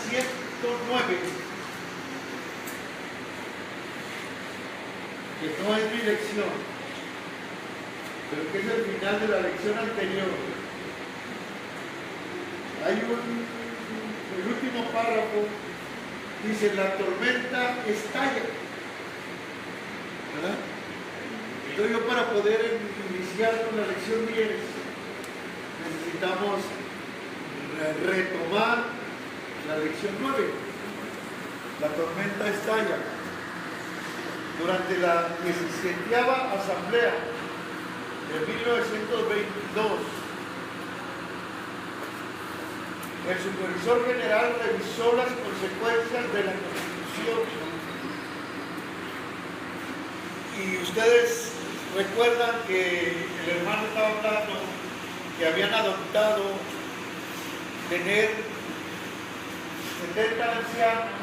109, que no es mi lección, pero que es el final de la lección anterior. Hay el último párrafo, dice: la tormenta estalla, ¿verdad? Entonces yo, para poder iniciar con la lección 10, necesitamos retomar la lección 9. La tormenta estalla. Durante la 17ª asamblea de 1922, el supervisor general revisó las consecuencias de la Constitución. Y ustedes recuerdan que el hermano estaba hablando que habían adoptado tener 70 ancianos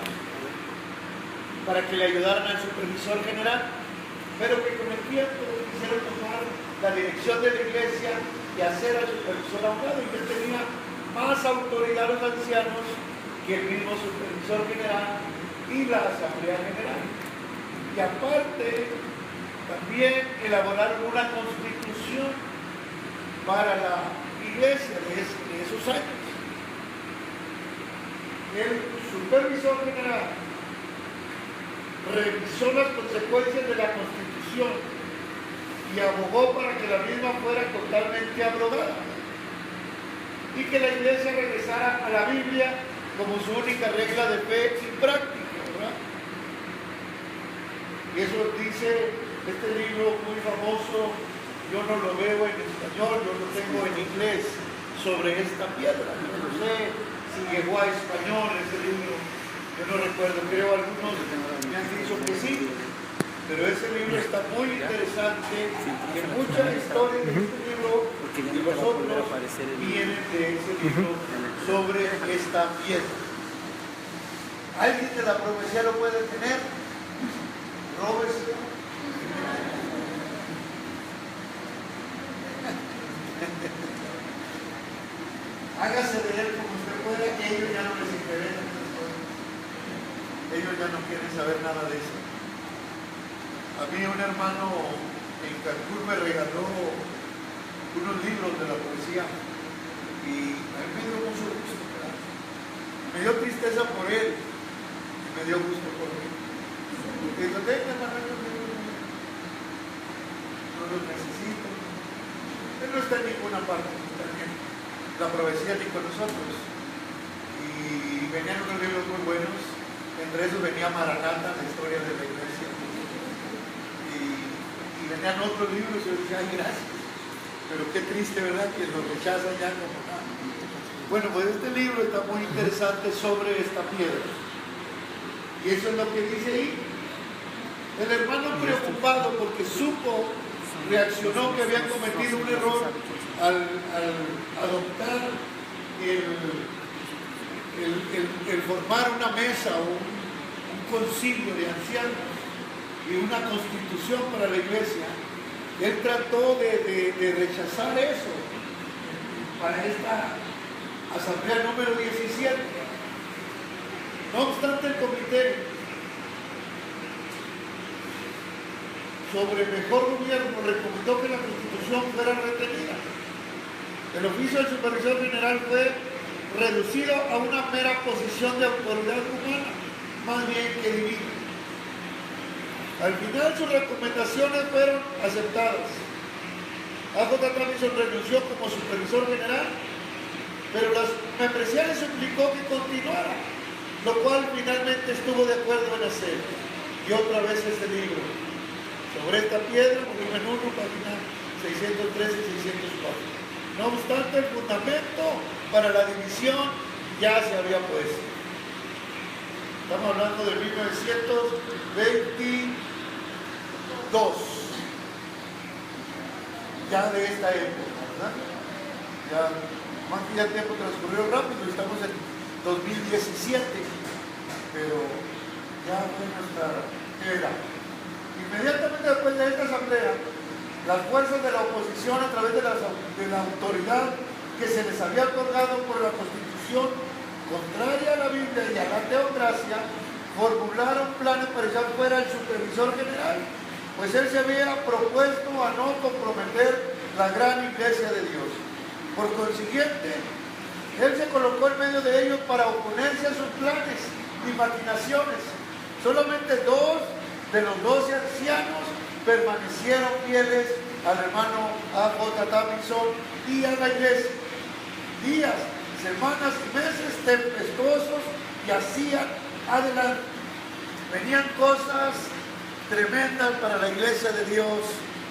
para que le ayudaran al supervisor general, pero que con el tiempo quisieron tomar la dirección de la iglesia y hacer al supervisor a un lado, y que tenía más autoridad los ancianos que el mismo supervisor general y la asamblea general. Y aparte, también elaboraron una constitución para la iglesia de esos años. El supervisor general revisó las consecuencias de la Constitución y abogó para que la misma fuera totalmente abrogada y que la iglesia regresara a la Biblia como su única regla de fe y práctica, ¿verdad? Y eso dice este libro muy famoso. Yo no lo veo en español, yo lo tengo en inglés, sobre esta piedra. Yo no sé si llegó a español ese libro, yo no recuerdo, creo algunos me han dicho que sí, pero ese libro está muy interesante, y mucha historia de este libro y los otros vienen de ese libro sobre esta piedra. ¿Alguien de la profecía lo puede tener? Róbese. Hágase de él como usted pueda, que ellos ya no les interesa. Ellos ya no quieren saber nada de eso. A mí un hermano en Cancún me regaló unos libros de la poesía y a mí me dio mucho gusto, ¿verdad? Me dio tristeza por él y me dio gusto por mí. Porque digo, venga, hermano, no los necesito. Él no está en ninguna parte, también la profecía ni con nosotros. Y venían unos libros muy buenos, entre esos venía Maranata, la historia de la iglesia. Y venían otros libros y yo decía, ay, gracias. Pero qué triste, ¿verdad?, que los rechazan ya como nada. Bueno, pues este libro está muy interesante sobre esta piedra. Y eso es lo que dice ahí. El hermano preocupado porque reaccionó que habían cometido un error al adoptar el formar una mesa o un concilio de ancianos y una constitución para la iglesia. Él trató de rechazar eso para esta asamblea número 17. No obstante, el comité sobre mejor gobierno recomendó que la Constitución fuera retenida. El oficio del supervisor general fue reducido a una mera posición de autoridad humana, más bien que divina. Al final sus recomendaciones fueron aceptadas. A.J. Robinson renunció como supervisor general, pero las membresías suplicó que continuara, lo cual finalmente estuvo de acuerdo en hacer. Y otra vez este libro sobre esta piedra, volumen 1, página 613 y 604. No obstante, el fundamento para la división ya se había puesto. Estamos hablando de 1922, ya de esta época, ¿verdad? Ya, más que ya el tiempo transcurrió rápido, estamos en 2017, pero ya fue nuestra era. Inmediatamente después de esta asamblea, las fuerzas de la oposición, a través de la autoridad que se les había otorgado por la Constitución, contraria a la Biblia y y a la teocracia, formularon planes para echar fuera al supervisor general, pues él se había propuesto a no comprometer la gran iglesia de Dios. Por consiguiente, él se colocó en medio de ellos para oponerse a sus planes y maquinaciones. Solamente 2 de los 12 ancianos permanecieron fieles al hermano A.J. Davidson y a la iglesia. Días, semanas y meses tempestuosos y hacían adelante. Venían cosas tremendas para la iglesia de Dios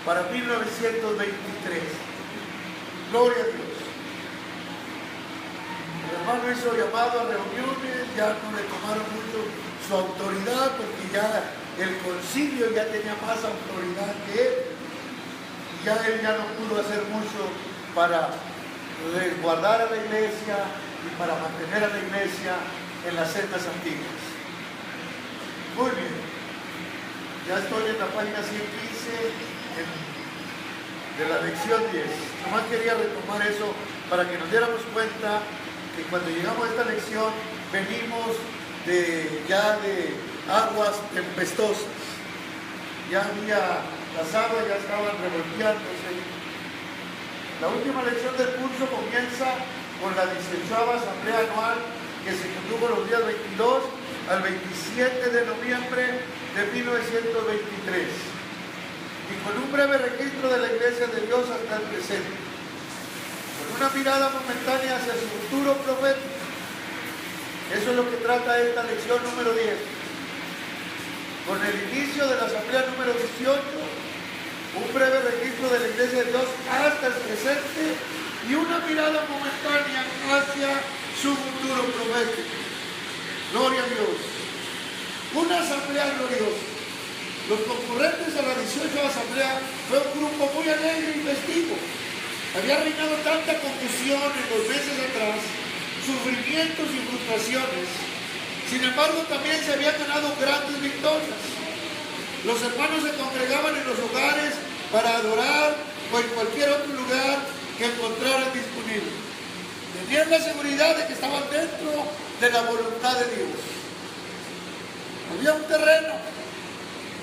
para 1923. Gloria a Dios. El hermano hizo llamado a reuniones, ya no le tomaron mucho su autoridad porque ya el concilio ya tenía más autoridad que él. Y ya él ya no pudo hacer mucho para resguardar a la iglesia y para mantener a la iglesia en las sendas antiguas. Muy bien. Ya estoy en la página 115 de la lección 10. Nomás quería retomar eso para que nos diéramos cuenta que cuando llegamos a esta lección venimos ya de aguas tempestuosas. Ya había, las aguas ya estaban revolteándose. La última lección del curso comienza con la 18ª asamblea anual que se condujo los días 22 al 27 de noviembre de 1923 y con un breve registro de la Iglesia de Dios hasta el presente, con una mirada momentánea hacia su futuro profético. Eso es lo que trata esta lección número 10. Con el inicio de la asamblea número 18, un breve registro de la Iglesia de Dios hasta el presente y una mirada momentánea hacia su futuro profético. Gloria a Dios. Una asamblea gloriosa. Los concurrentes a la 18ª asamblea fue un grupo muy alegre y festivo. Había reinado tanta confusión en los meses atrás, sufrimientos y frustraciones. Sin embargo, también se habían ganado grandes victorias. Los hermanos se congregaban en los hogares para adorar o en cualquier otro lugar que encontraran disponible. Tenían la seguridad de que estaban dentro de la voluntad de Dios. Había un terreno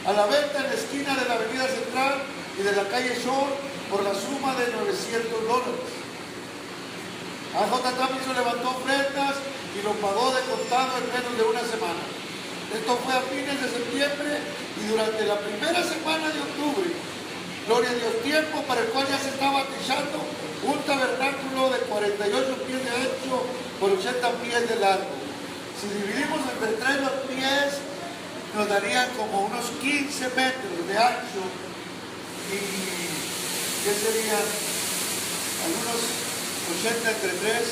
a la venta en la esquina de la avenida Central y de la calle Shore por la suma de $900. A.J. Davidson levantó ofrendas y lo pagó de contado en menos de una semana. Esto fue a fines de septiembre y durante la primera semana de octubre. Gloria a Dios, tiempo para el cual ya se estaba techando un tabernáculo de 48 pies de ancho por 80 pies de largo. Si dividimos entre 3 los pies, nos darían como unos 15 metros de ancho y ¿qué serían? Algunos 80 entre 3,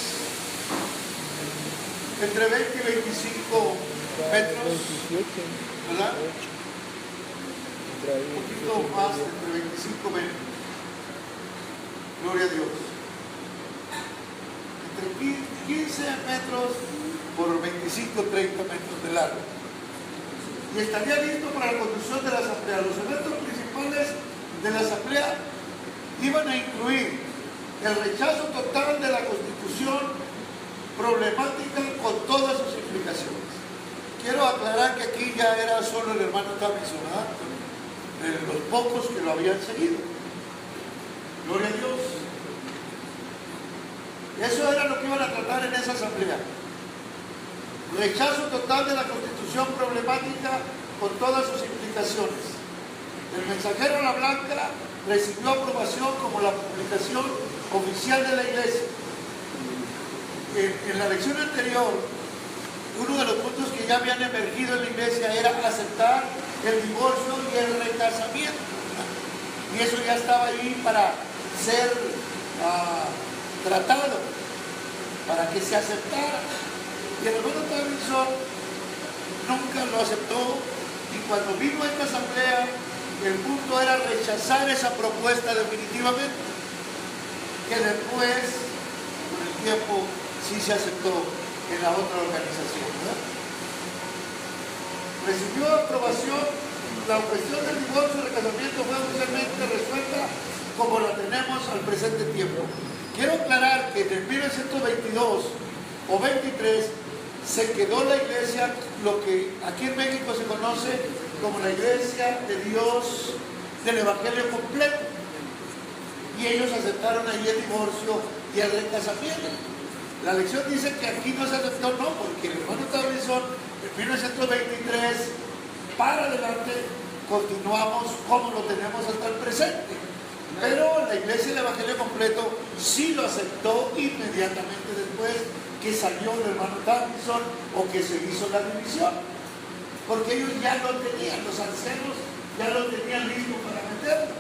entre 20 y 25 metros, ¿verdad? Un poquito más, entre 25 metros. Gloria a Dios. Entre 15 metros por 25, 30 metros de largo. Y estaría listo para la conducción de la asamblea. Los eventos principales de la asamblea iban a incluir el rechazo total de la Constitución problemática con todas sus implicaciones. Quiero aclarar que aquí ya era solo el hermano Davidson, los pocos que lo habían seguido. Gloria a Dios. Eso era lo que iban a tratar en esa asamblea. Rechazo total de la Constitución problemática con todas sus implicaciones. El mensajero La Blanca recibió aprobación como la publicación oficial de la Iglesia. En la lección anterior, uno de los puntos que ya habían emergido en la Iglesia era aceptar el divorcio y el recasamiento. Y eso ya estaba ahí para ser tratado, para que se aceptara. Y el hermano Davidson nunca lo aceptó, y cuando vino a esta asamblea, el punto era rechazar esa propuesta definitivamente, que después, con el tiempo, sí se aceptó en la otra organización, ¿verdad? Recibió aprobación, la cuestión del divorcio y recasamiento fue oficialmente resuelta como la tenemos al presente tiempo. Quiero aclarar que en el 1922 o 23 se quedó la iglesia, lo que aquí en México se conoce como la iglesia de Dios del Evangelio completo. Y ellos aceptaron ahí el divorcio y el recasamiento. La lección dice que aquí no se aceptó, no, porque el hermano Tablizón en 1923 para adelante continuamos como lo tenemos hasta el presente. Pero la iglesia del Evangelio completo sí lo aceptó inmediatamente después que salió el hermano Tablizón o que se hizo la división. Porque ellos ya lo tenían, los ancianos ya lo tenían listo para meterlo.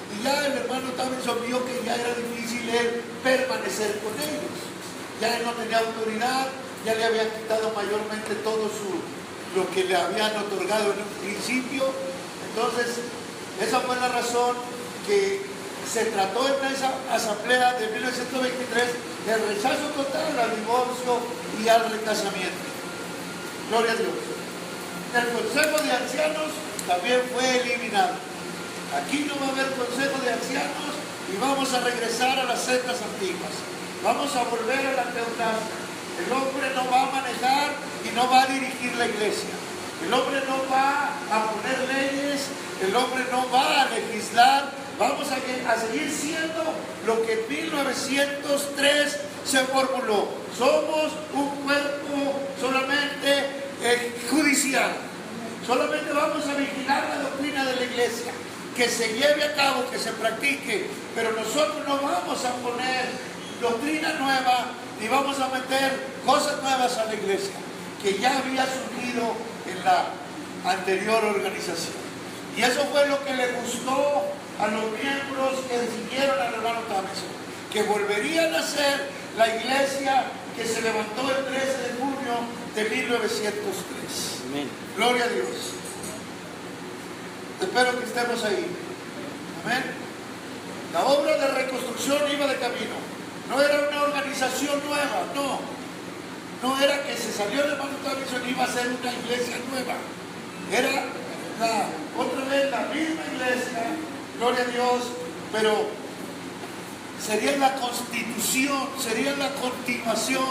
Y ya el hermano Tablizón vio que ya era difícil él permanecer con ellos. Ya él no tenía autoridad, ya le habían quitado mayormente todo lo que le habían otorgado en un principio. Entonces, esa fue la razón que se trató en esa asamblea de 1923 del rechazo total al divorcio y al recasamiento. Gloria a Dios. El consejo de ancianos también fue eliminado. Aquí no va a haber consejo de ancianos y vamos a regresar a las sendas antiguas. Vamos a volver a la teocracia. El hombre no va a manejar y no va a dirigir la iglesia. El hombre no va a poner leyes, el hombre no va a legislar. Vamos a seguir siendo lo que en 1903 se formuló. Somos un cuerpo solamente judicial. Solamente vamos a vigilar la doctrina de la iglesia, que se lleve a cabo, que se practique, pero nosotros no vamos a poner doctrina nueva ni vamos a meter cosas nuevas a la iglesia que ya había surgido en la anterior organización. Y eso fue lo que le gustó a los miembros que siguieron al hermano Tablizón, que volverían a ser la iglesia que se levantó el 13 de junio de 1903. Amén. Gloria a Dios. Espero que estemos ahí. Amén. La obra de reconstrucción iba de camino. No era una organización nueva, no. No era que se salió el hermano Tablizón y iba a ser una iglesia nueva. Era otra vez la misma iglesia, gloria a Dios, pero sería la constitución, sería la continuación,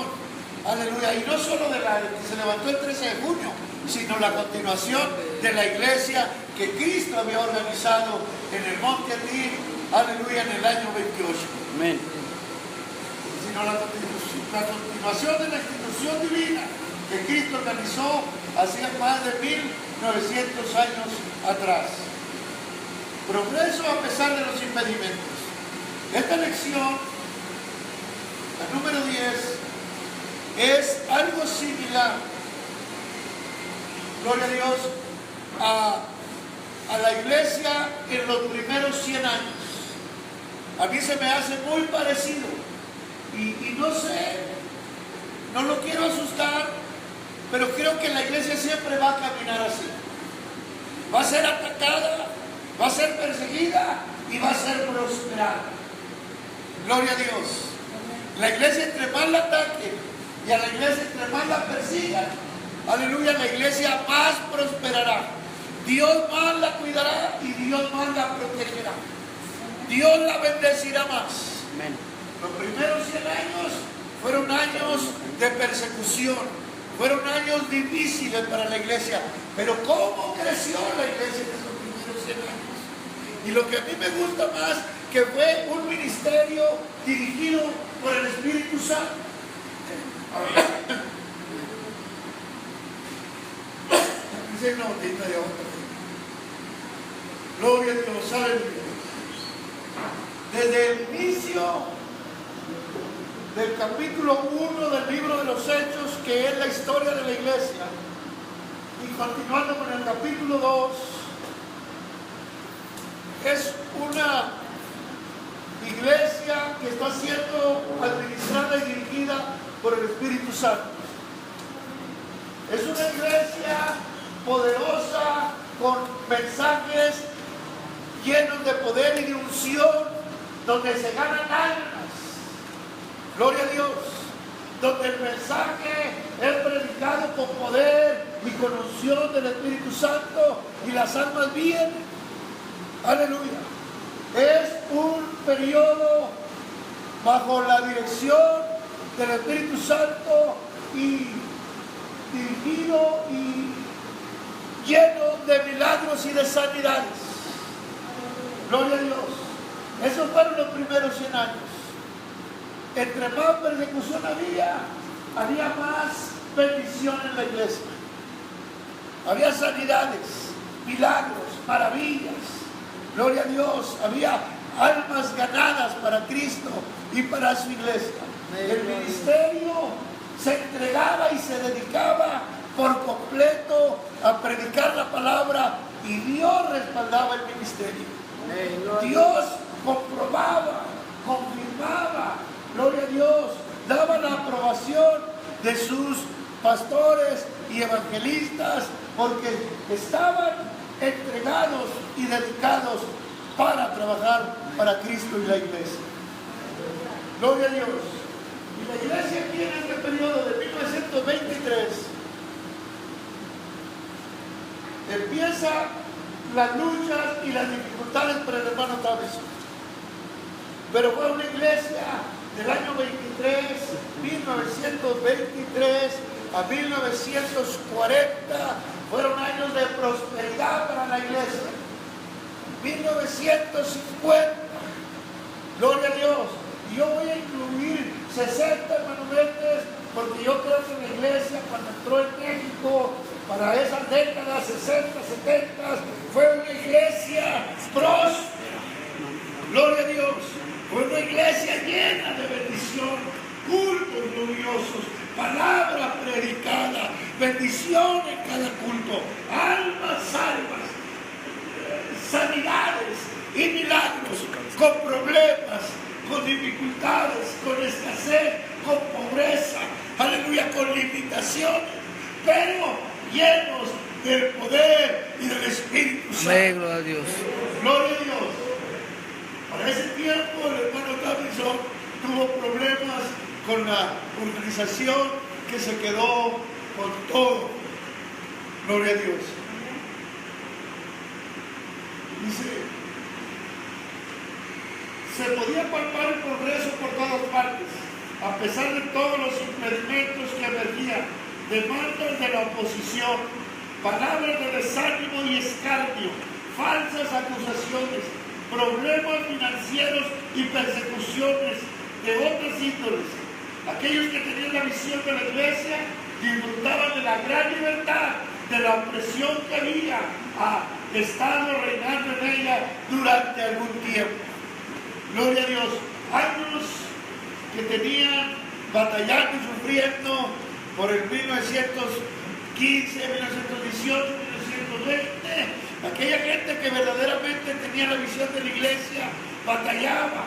aleluya. Y no solo de la que se levantó el 13 de junio, sino la continuación de la iglesia que Cristo había organizado en el Monte Atir, aleluya, en el año 28. Amén. Sino la continuación de la institución divina que Cristo organizó hacía más de 1900 años atrás. Progreso a pesar de los impedimentos. Esta lección, la número 10, es algo similar, gloria a Dios, a la iglesia en los primeros 100 años. A mí se me hace muy parecido. Y no sé, no lo quiero asustar, pero creo que la iglesia siempre va a caminar así. Va a ser atacada, va a ser perseguida y va a ser prosperada. Gloria a Dios. La iglesia entre más la ataquen y a la iglesia entre más la persigan, aleluya, la iglesia más prosperará. Dios más la cuidará y Dios más la protegerá. Dios la bendecirá más. Amén. Los primeros 100 años fueron años de persecución, fueron años difíciles para la iglesia, pero ¿cómo creció la iglesia en esos primeros 100 años? Y lo que a mí me gusta más, que fue un ministerio dirigido por el Espíritu Santo. Dice una botella de agua. Gloria a Dios, aleluya. Desde el inicio del capítulo 1 del libro de los Hechos, que es la historia de la iglesia, y continuando con el capítulo 2, es una iglesia que está siendo administrada y dirigida por el Espíritu Santo. Es una iglesia poderosa, con mensajes llenos de poder y de unción, donde se ganan almas. Gloria a Dios. Donde el mensaje es predicado con poder y con unción del Espíritu Santo y las almas vienen. Aleluya. Es un periodo bajo la dirección del Espíritu Santo y dirigido y lleno de milagros y de sanidades. Gloria a Dios. Esos fueron los primeros 100 años. Entre más persecución había más bendición en la iglesia. Había sanidades, milagros, maravillas. Gloria a Dios. Había almas ganadas para Cristo y para su iglesia. El ministerio se entregaba y se dedicaba por completo a predicar la palabra, y Dios respaldaba el ministerio. Dios comprobaba, confirmaba, gloria a Dios, daba la aprobación de sus pastores y evangelistas, porque estaban entregados y dedicados para trabajar para Cristo y la iglesia. Gloria a Dios. Y la iglesia aquí en este periodo de 1923 empieza las luchas y las dificultades para el hermano Tavis. Pero fue una iglesia del año 1923 a 1940, fueron años de prosperidad para la iglesia. 1950, gloria a Dios. Y yo voy a incluir 60 hermanos Méndez, porque yo creo que la iglesia, cuando entró en México, para esas décadas 60, 70, fue una iglesia próspera. Gloria a Dios. Fue una iglesia llena de bendición, cultos gloriosos, palabra predicada, bendición en cada culto, almas salvas, sanidades y milagros, con problemas, con dificultades, con escasez, con pobreza, aleluya, con limitaciones, pero llenos del poder y del Espíritu Santo. Gloria a Dios. Gloria a Dios. Para ese tiempo el hermano Davidson tuvo problemas con la organización, que se quedó con todo. Gloria a Dios. Dice, se podía palpar el progreso por todas partes, a pesar de todos los impedimentos que emergían, demandas de la oposición, palabras de desánimo y escarnio, falsas acusaciones, problemas financieros y persecuciones de otras índoles. Aquellos que tenían la visión de la iglesia disfrutaban de la gran libertad, de la opresión que había estado reinando en ella durante algún tiempo. Gloria a Dios. Años que tenían batallando y sufriendo por el 1915, 1918, 1920. Aquella gente que verdaderamente tenía la visión de la iglesia batallaba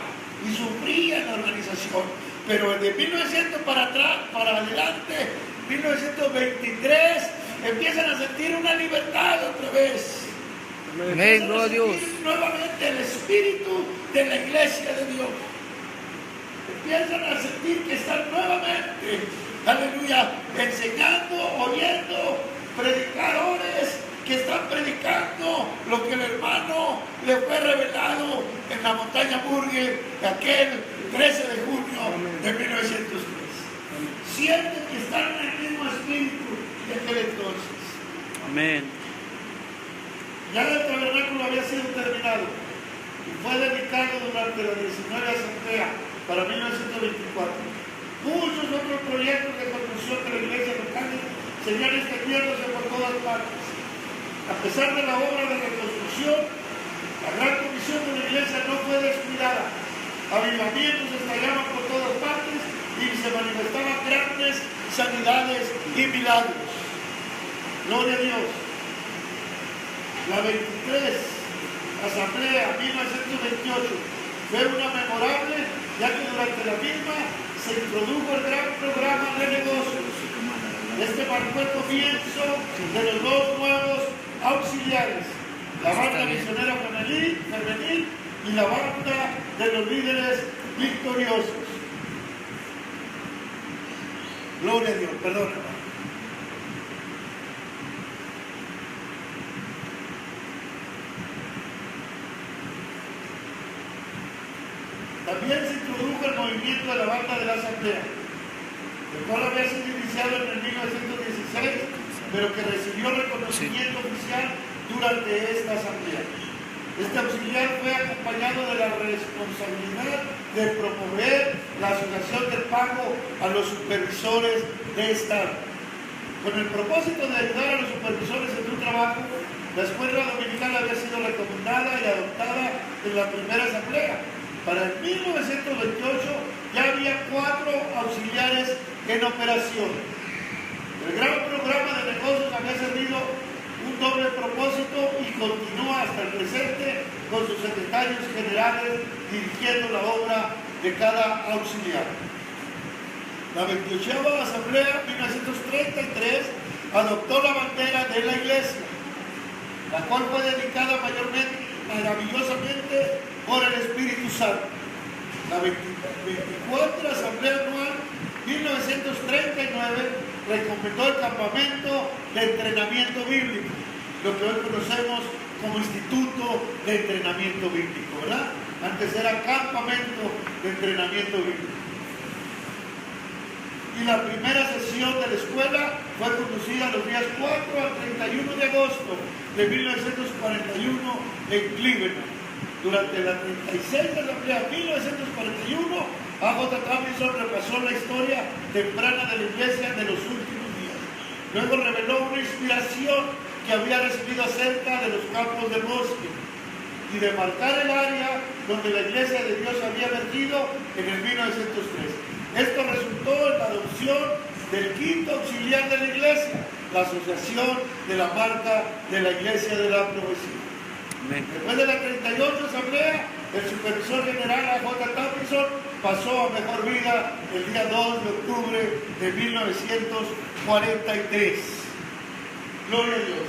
y sufría en la organización. Pero de 1900 para atrás, para adelante, 1923, empiezan a sentir una libertad otra vez. Amén, gloria a Dios. Nuevamente el espíritu de la iglesia de Dios. Empiezan a sentir que están nuevamente, aleluya, enseñando, oyendo, predicadores que están predicando lo que el hermano le fue revelado en la montaña Burger aquel 13 de junio de 1903. Sienten que están en el mismo espíritu de aquel entonces. Amén. Ya el tabernáculo había sido terminado y fue dedicado durante la 19 asamblea para 1924. Muchos otros proyectos de construcción de la iglesia local seguían extendiéndose por todas partes. A pesar de la obra de reconstrucción, la gran comisión de la iglesia no fue descuidada. Avivamientos estallaban por todas partes y se manifestaban grandes sanidades y milagros. Gloria a Dios. La 23 Asamblea 1928 fue una memorable, ya que durante la misma se introdujo el gran programa de negocios. Este marcó el comienzo de los dos nuevos auxiliares, la banda misionera femenil y la banda de los líderes victoriosos. Gloria a Dios, perdón. También se introdujo el movimiento de la banda de la Asamblea, el cual había sido iniciado en el 1916 16, pero que recibió reconocimiento oficial durante esta asamblea. Este auxiliar fue acompañado de la responsabilidad de promover la asociación del pago a los supervisores de Estado. Con el propósito de ayudar a los supervisores en su trabajo, la escuela dominical había sido recomendada y adoptada en la primera asamblea. Para el 1928 ya había 4 auxiliares en operación. El gran programa de negocios había servido un doble propósito y continúa hasta el presente con sus secretarios generales dirigiendo la obra de cada auxiliar. La 28ª Asamblea 1933 adoptó la bandera de la Iglesia, la cual fue dedicada maravillosamente por el Espíritu Santo. La 24ª Asamblea Anual 1939 recomendó el campamento de entrenamiento bíblico, lo que hoy conocemos como Instituto de Entrenamiento Bíblico, ¿verdad? Antes era campamento de entrenamiento bíblico. Y la primera sesión de la escuela fue conducida los días 4 al 31 de agosto de 1941 en Cleveland. Durante la 36 de asamblea de 1941, A.J. Tomlinson repasó la historia temprana de la iglesia de los últimos días. Luego reveló una inspiración que había recibido acerca de los campos del bosque y de marcar el área donde la iglesia de Dios había emergido en el 1903. Esto resultó en la adopción del 5º auxiliar de la iglesia, la asociación de la marca de la iglesia de la profecía. Después de la 38 asamblea, el supervisor general A.J. Tomlinson pasó a mejor vida el día 2 de octubre de 1943. Gloria a Dios.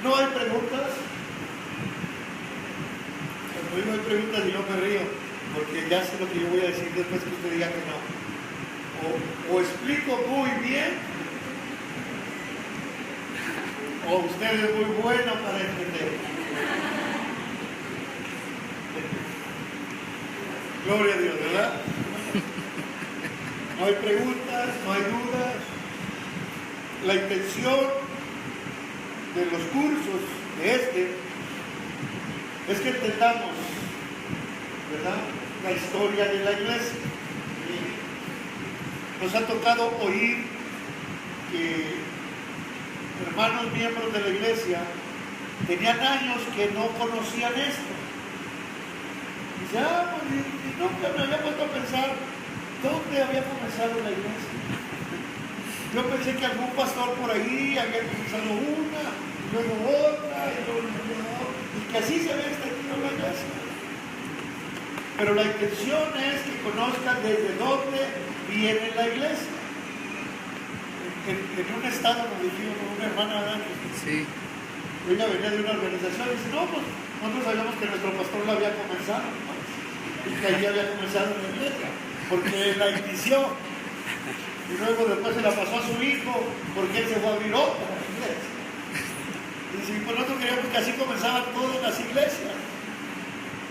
¿No hay preguntas? Cuando no hay preguntas y no me río, porque ya sé lo que yo voy a decir después que usted diga que no. O explico muy bien, o usted es muy bueno para entender. Gloria a Dios, ¿verdad? No hay preguntas, no hay dudas. La intención de los cursos de es que entendamos, ¿verdad?, la historia de la iglesia. Nos ha tocado oír que hermanos miembros de la iglesia tenían años que no conocían esto. Dice, pues y nunca me había puesto a pensar dónde había comenzado la iglesia. Yo pensé que algún pastor por ahí había comenzado una, luego otra, y luego otra, y que así se había extendido la iglesia. Pero la intención es que conozcan desde dónde viene la iglesia. En un estado, como dijimos con una hermana antes, sí, ella venía de una organización y dice, no, pues nosotros sabíamos que nuestro pastor la había comenzado, ¿no? Y que allí había comenzado la iglesia, porque la inició. Y luego después se la pasó a su hijo, porque él se fue a abrir otra iglesia. Y dice, pues nosotros queríamos que así comenzaban todas las iglesias.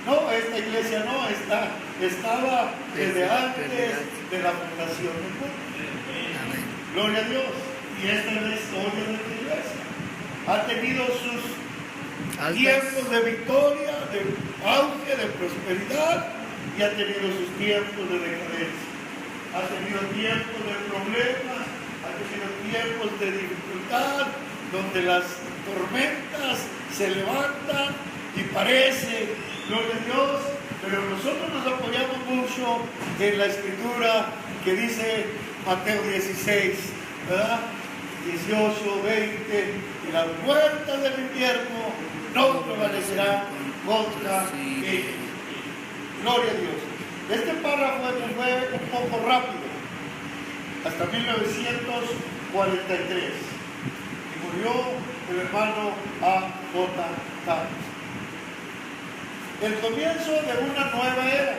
No, esta iglesia no, estaba desde antes de la fundación del mundo. Gloria a Dios. Y esta es la historia de la iglesia. Ha tenido sus tiempos de victoria, de auge, de prosperidad, y ha tenido sus tiempos de decadencia. Ha tenido tiempos de problemas, ha tenido tiempos de dificultad, donde las tormentas se levantan y parece, gloria a Dios, pero nosotros nos apoyamos mucho en la escritura que dice Mateo 16, ¿verdad? 18, 20, y las puertas del infierno no prevalecerán contra ellos. Gloria a Dios. Este párrafo fue un poco rápido, hasta 1943, y murió el hermano A.J. Tomlinson. El comienzo de una nueva era.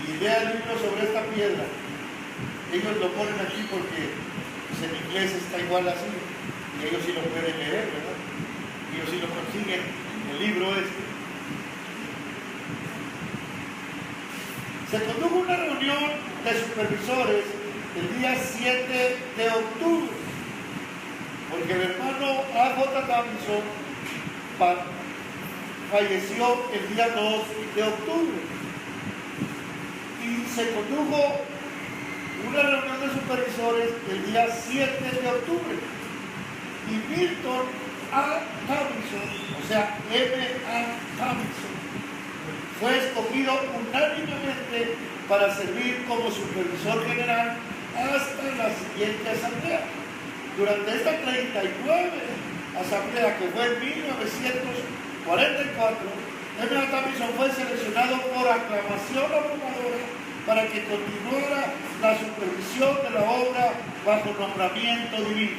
Y lea el libro sobre esta piedra. Ellos lo ponen aquí porque pues, en inglés está igual así, y ellos sí lo pueden leer, ¿verdad? Ellos sí lo consiguen, el libro este. Se condujo una reunión de supervisores el día 7 de octubre, porque el hermano A.J. Davidson falleció el día 2 de octubre y se condujo una reunión de supervisores el día 7 de octubre y Milton A. Davidson, o sea, M.A. Davidson, fue escogido unánimemente para servir como supervisor general hasta la siguiente asamblea. Durante esta 39 asamblea, que fue en 1944, M.A. Davidson fue seleccionado por aclamación abrumadora para que continuara la supervisión de la obra bajo nombramiento divino.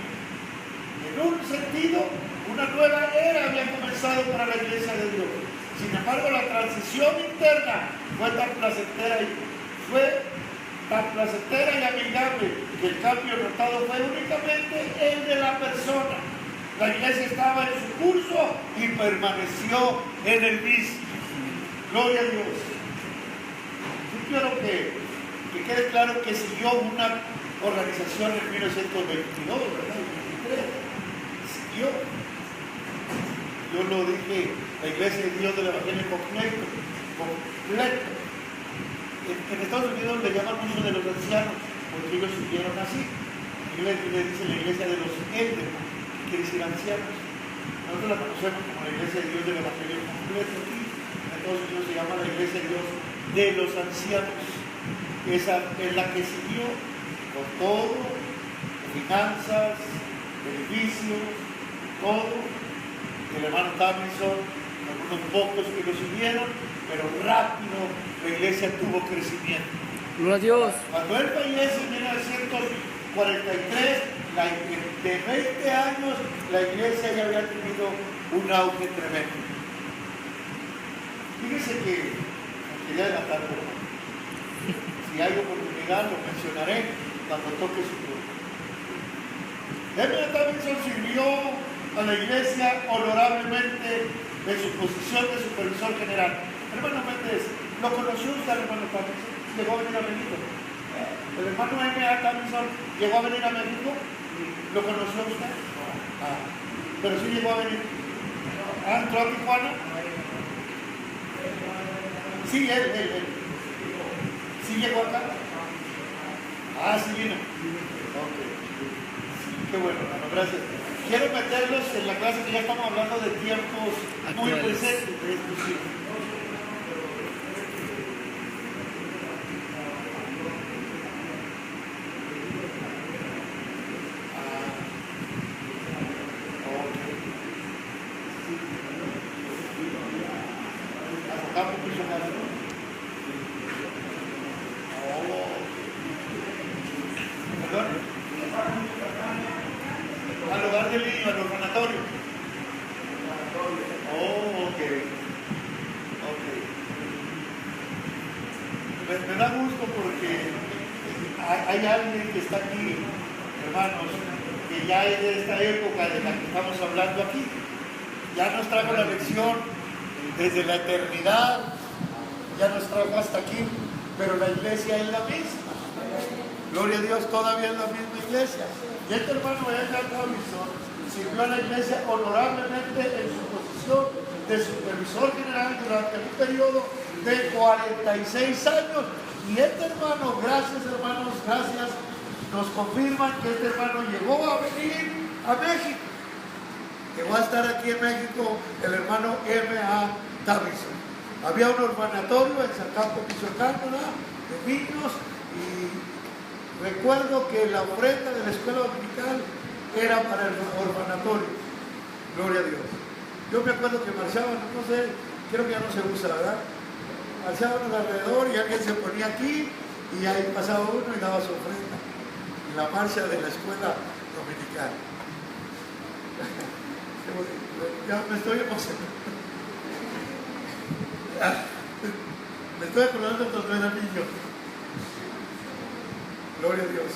En un sentido, una nueva era había comenzado para la Iglesia de Dios. Sin embargo, la transición interna fue tan placentera y amigable que el cambio notado fue únicamente el de la persona. La iglesia estaba en su curso y permaneció en el mismo. Gloria a Dios. Yo quiero que quede claro que siguió una organización en 1922, ¿verdad? 23. Siguió. Yo lo dije, la Iglesia de Dios del Evangelio completo. En Estados Unidos le llaman mucho de los ancianos, porque ellos siguieron así. Le dicen la Iglesia de los elders, que quiere decir ancianos. Nosotros la conocemos como la Iglesia de Dios del Evangelio completo. Aquí en Estados Unidos se llama la Iglesia de Dios de los ancianos. Esa es la que siguió con todo, finanzas, edificios, todo. El hermano Davidson, algunos pocos que lo siguieron, pero rápido la iglesia tuvo crecimiento. Gloria a Dios. Cuando él fallece en 1943, de 20 años, la iglesia ya había tenido un auge tremendo. Fíjese que quería adelantar, si hay oportunidad lo mencionaré cuando toque su turno. M.A. Davidson sirvió a la iglesia honorablemente en su posición de supervisor general. Hermano Méndez, ¿lo conoció usted, hermano Davidson? ¿Llegó a venir a México? ¿El hermano M.A. Davidson llegó a venir a México? ¿Lo conoció usted? Pero sí llegó a venir. ¿Entró a Tijuana? Sí, él. ¿Sí llegó acá? Sí vino. Ok. Sí, qué bueno, hermano, gracias. Quiero meterlos en la clase que ya estamos hablando de tiempos muy presentes de discusión. Al hogar del niño, al orfanatorio. Ok. Me da gusto porque hay alguien que está aquí, hermanos, que ya es de esta época de la que estamos hablando aquí. Ya nos trajo la lección desde la eternidad, ya nos trajo hasta aquí, pero la iglesia es la misma. Gloria a Dios, todavía es la misma iglesia. Y este hermano M.A. Davidson sirvió a la iglesia honorablemente en su posición de supervisor general durante un periodo de 46 años. Y este hermano, gracias hermanos, gracias, nos confirman que este hermano llegó a venir a México. Llegó a estar aquí en México el hermano M.A. Davidson. Había un orfanatorio en Zacampo, Michoacán, de niños, y recuerdo que la ofrenda de la escuela dominical era para el orfanatorio. Gloria a Dios. Yo me acuerdo que marchaban, no sé, creo que ya no se usa, ¿verdad? Marchaban alrededor y alguien se ponía aquí y ahí pasaba uno y daba su ofrenda. En la marcha de la escuela dominical. Ya me estoy emocionando. Me estoy acordando cuando era niño. Gloria a Dios.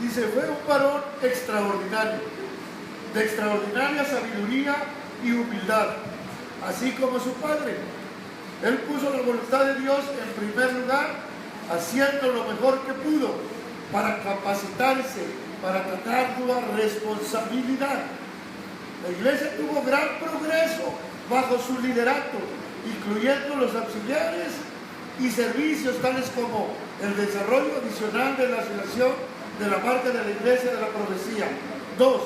Dice, fue un varón extraordinario, de extraordinaria sabiduría y humildad, así como su padre. Él puso la voluntad de Dios en primer lugar, haciendo lo mejor que pudo para capacitarse, para tratar su responsabilidad. La iglesia tuvo gran progreso bajo su liderato, incluyendo los auxiliares y servicios tales como el desarrollo adicional de la asociación de la marca de la iglesia de la profecía. 2.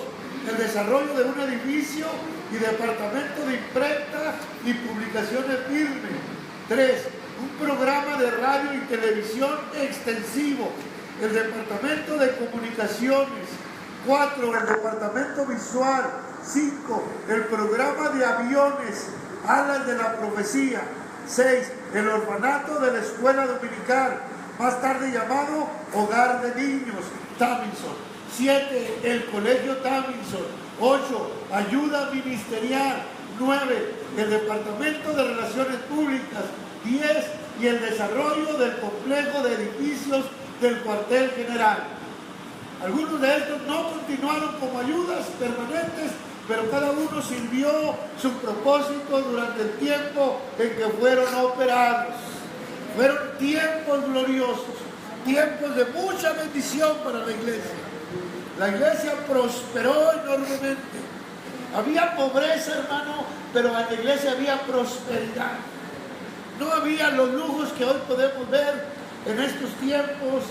El desarrollo de un edificio y departamento de imprenta y publicaciones firmes. 3. Un programa de radio y televisión extensivo. El departamento de comunicaciones. 4. El departamento visual. 5. El programa de aviones, alas de la profecía. 6. El orfanato de la escuela dominical, más tarde llamado Hogar de Niños, Tamilson. 7. El colegio Tamilson. 8. Ayuda ministerial. 9. El departamento de relaciones públicas. 10. Y el desarrollo del complejo de edificios del cuartel general. Algunos de estos no continuaron como ayudas permanentes, pero cada uno sirvió su propósito durante el tiempo en que fueron operados. Fueron tiempos gloriosos, tiempos de mucha bendición para la iglesia. La iglesia prosperó enormemente. Había pobreza, hermano, pero en la iglesia había prosperidad. No había los lujos que hoy podemos ver en estos tiempos,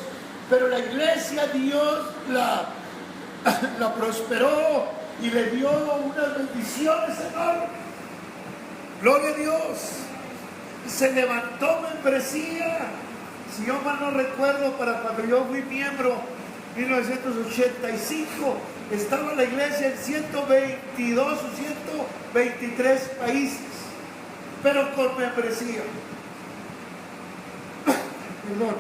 pero la iglesia Dios la prosperó y le dio unas bendiciones enormes. Gloria a Dios. Se levantó membresía. Si yo mal no recuerdo, para cuando yo fui miembro, 1985, estaba la iglesia en 122 o 123 países, pero con membresía. Perdón.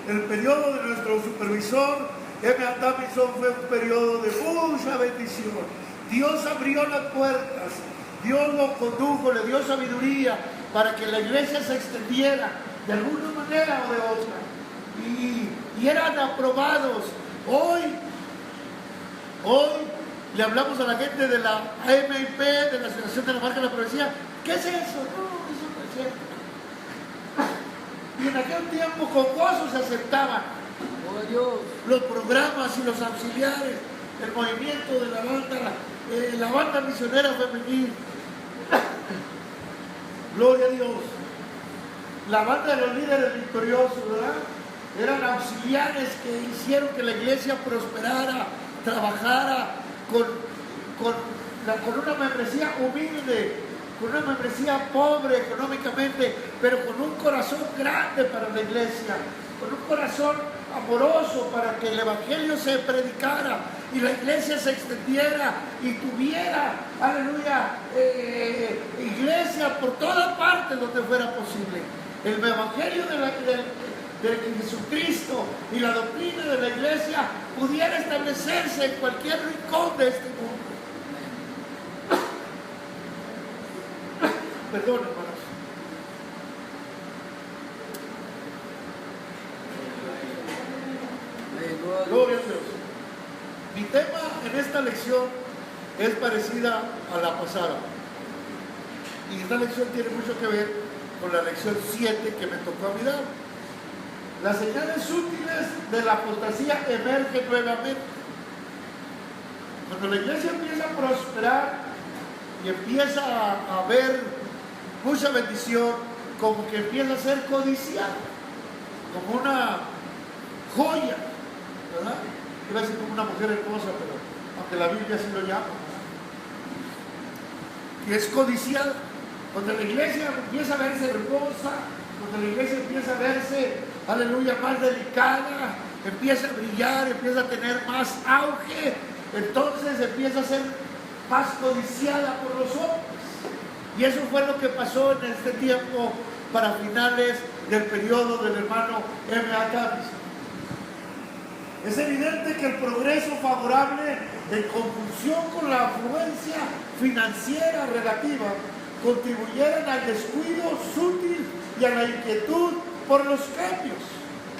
El periodo de nuestro supervisor, M.A. Tamilson, fue un periodo de mucha bendición. Dios abrió las puertas, Dios lo condujo, le dio sabiduría para que la iglesia se extendiera de alguna manera o de otra. Y eran aprobados. Hoy le hablamos a la gente de la AMIP, de la Asociación de la Marca de la Profecía. ¿Qué es eso? No, eso no es cierto. Y en aquel tiempo con gozo se aceptaban los programas y los auxiliares, el movimiento de la banda misionera femenil. Gloria a Dios. La banda de los líderes victoriosos, ¿verdad? Eran auxiliares que hicieron que la iglesia prosperara, trabajara con una membresía humilde, con una membresía pobre económicamente, pero con un corazón grande para la iglesia, con un corazón amoroso para que el evangelio se predicara y la iglesia se extendiera y tuviera, aleluya, iglesia por toda parte donde fuera posible. El evangelio de Jesucristo y la doctrina de la iglesia pudiera establecerse en cualquier rincón de este mundo. Perdón, hermanos. Gloria a Dios. Mi tema en esta lección es parecida a la pasada. Y esta lección tiene mucho que ver con la lección 7 que me tocó a mirar. Las señales útiles de la apostasía emergen nuevamente. Cuando la iglesia empieza a prosperar y empieza a haber mucha bendición, como que empieza a ser codiciada, como una joya, ¿verdad? Iba a decir como una mujer hermosa, pero aunque la Biblia así lo llama, que es codiciada. Cuando la iglesia empieza a verse hermosa, cuando la iglesia empieza a verse, aleluya, más delicada, empieza a brillar, empieza a tener más auge, entonces empieza a ser más codiciada por los hombres. Y eso fue lo que pasó en este tiempo para finales del periodo del hermano M.A. Tamilson. Es evidente que el progreso favorable en conjunción con la afluencia financiera relativa contribuyeron al descuido sutil y a la inquietud por los cambios.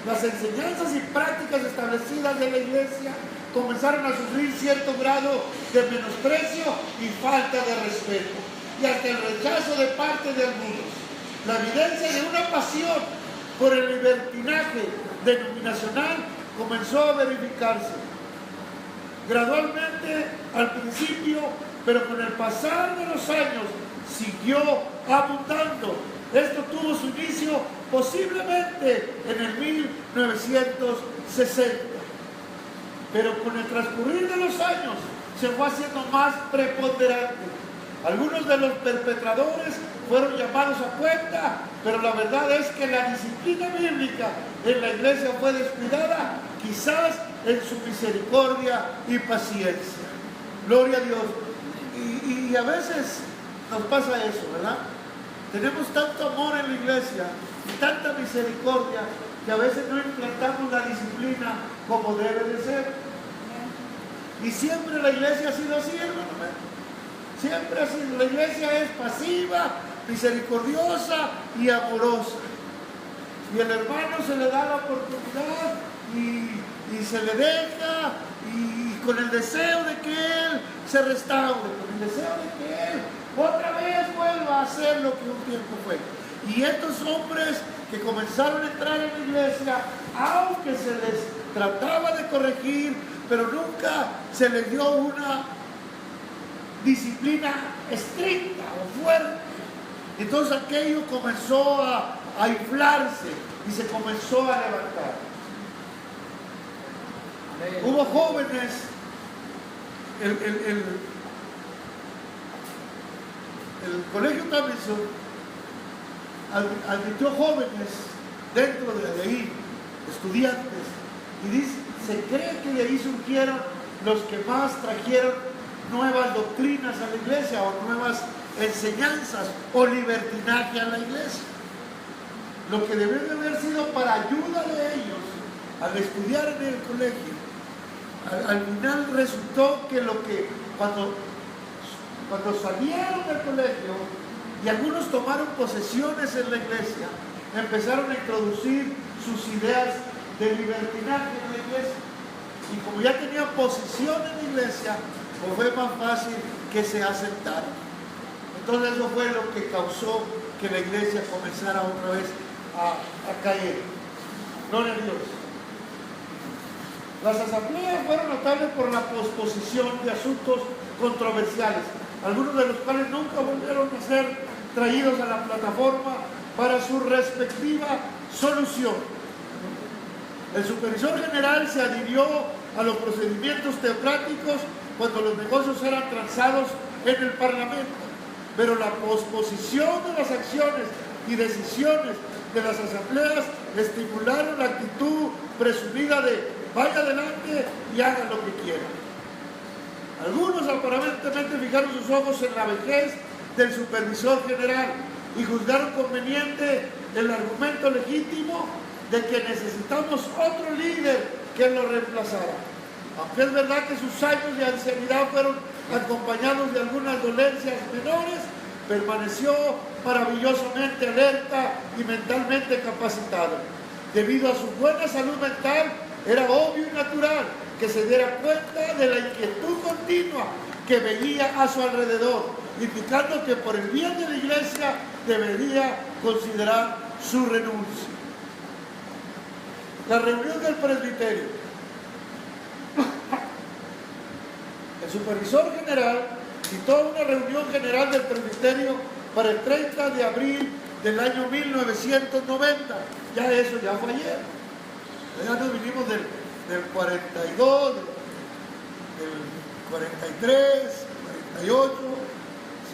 Las enseñanzas y prácticas establecidas de la iglesia comenzaron a sufrir cierto grado de menosprecio y falta de respeto, y hasta el rechazo de parte de algunos. La evidencia de una pasión por el libertinaje denominacional comenzó a verificarse gradualmente al principio, pero con el pasar de los años siguió abundando. Esto tuvo su inicio posiblemente en el 1960, pero con el transcurrir de los años se fue haciendo más preponderante. Algunos de los perpetradores fueron llamados a cuenta, pero la verdad es que la disciplina bíblica en la iglesia fue descuidada, quizás en su misericordia y paciencia. Gloria a Dios. Y a veces nos pasa eso, ¿verdad? Tenemos tanto amor en la iglesia y tanta misericordia que a veces no implantamos la disciplina como debe de ser. Y siempre la iglesia ha sido así, hermano. Siempre ha sido. La iglesia es pasiva, misericordiosa y amorosa. Y el hermano se le da la oportunidad y se le deja, y con el deseo de que él se restaure, con el deseo de que él otra vez vuelva a hacer lo que un tiempo fue. Y estos hombres que comenzaron a entrar en la iglesia, aunque se les trataba de corregir, pero nunca se les dio una disciplina estricta o fuerte. Entonces aquello comenzó a inflarse y se comenzó a levantar. Hubo jóvenes, el colegio Tabison admitió jóvenes dentro de ahí, estudiantes, y dice, se cree que de ahí surgieron los que más trajeron nuevas doctrinas a la iglesia, o nuevas enseñanzas, o libertinaje a la iglesia. Lo que debió de haber sido para ayuda de ellos al estudiar en el colegio, al final resultó que cuando salieron del colegio y algunos tomaron posesiones en la iglesia, empezaron a introducir sus ideas de libertinaje en la iglesia. Y como ya tenían posición en la iglesia, pues fue más fácil que se asentaran. Entonces eso fue lo que causó que la iglesia comenzara otra vez a caer. Gloria a Dios. Las asambleas fueron notables por la posposición de asuntos controversiales, algunos de los cuales nunca volvieron a ser traídos a la plataforma para su respectiva solución. El supervisor general se adhirió a los procedimientos teocráticos cuando los negocios eran transados en el Parlamento, pero la posposición de las acciones y decisiones de las asambleas estimularon la actitud presumida de vaya adelante y hagan lo que quieran. Algunos aparentemente fijaron sus ojos en la vejez del supervisor general y juzgaron conveniente el argumento legítimo de que necesitamos otro líder que lo reemplazara. Aunque es verdad que sus años de ancianidad fueron acompañados de algunas dolencias menores, permaneció maravillosamente alerta y mentalmente capacitado. Debido a su buena salud mental, era obvio y natural que se diera cuenta de la inquietud continua que veía a su alrededor, indicando que por el bien de la iglesia debería considerar su renuncia. La reunión del presbiterio. El supervisor general citó una reunión general del presbiterio para el 30 de abril del año 1990. Ya eso ya fue ayer. Ya nos vinimos del 42, del 43, 48,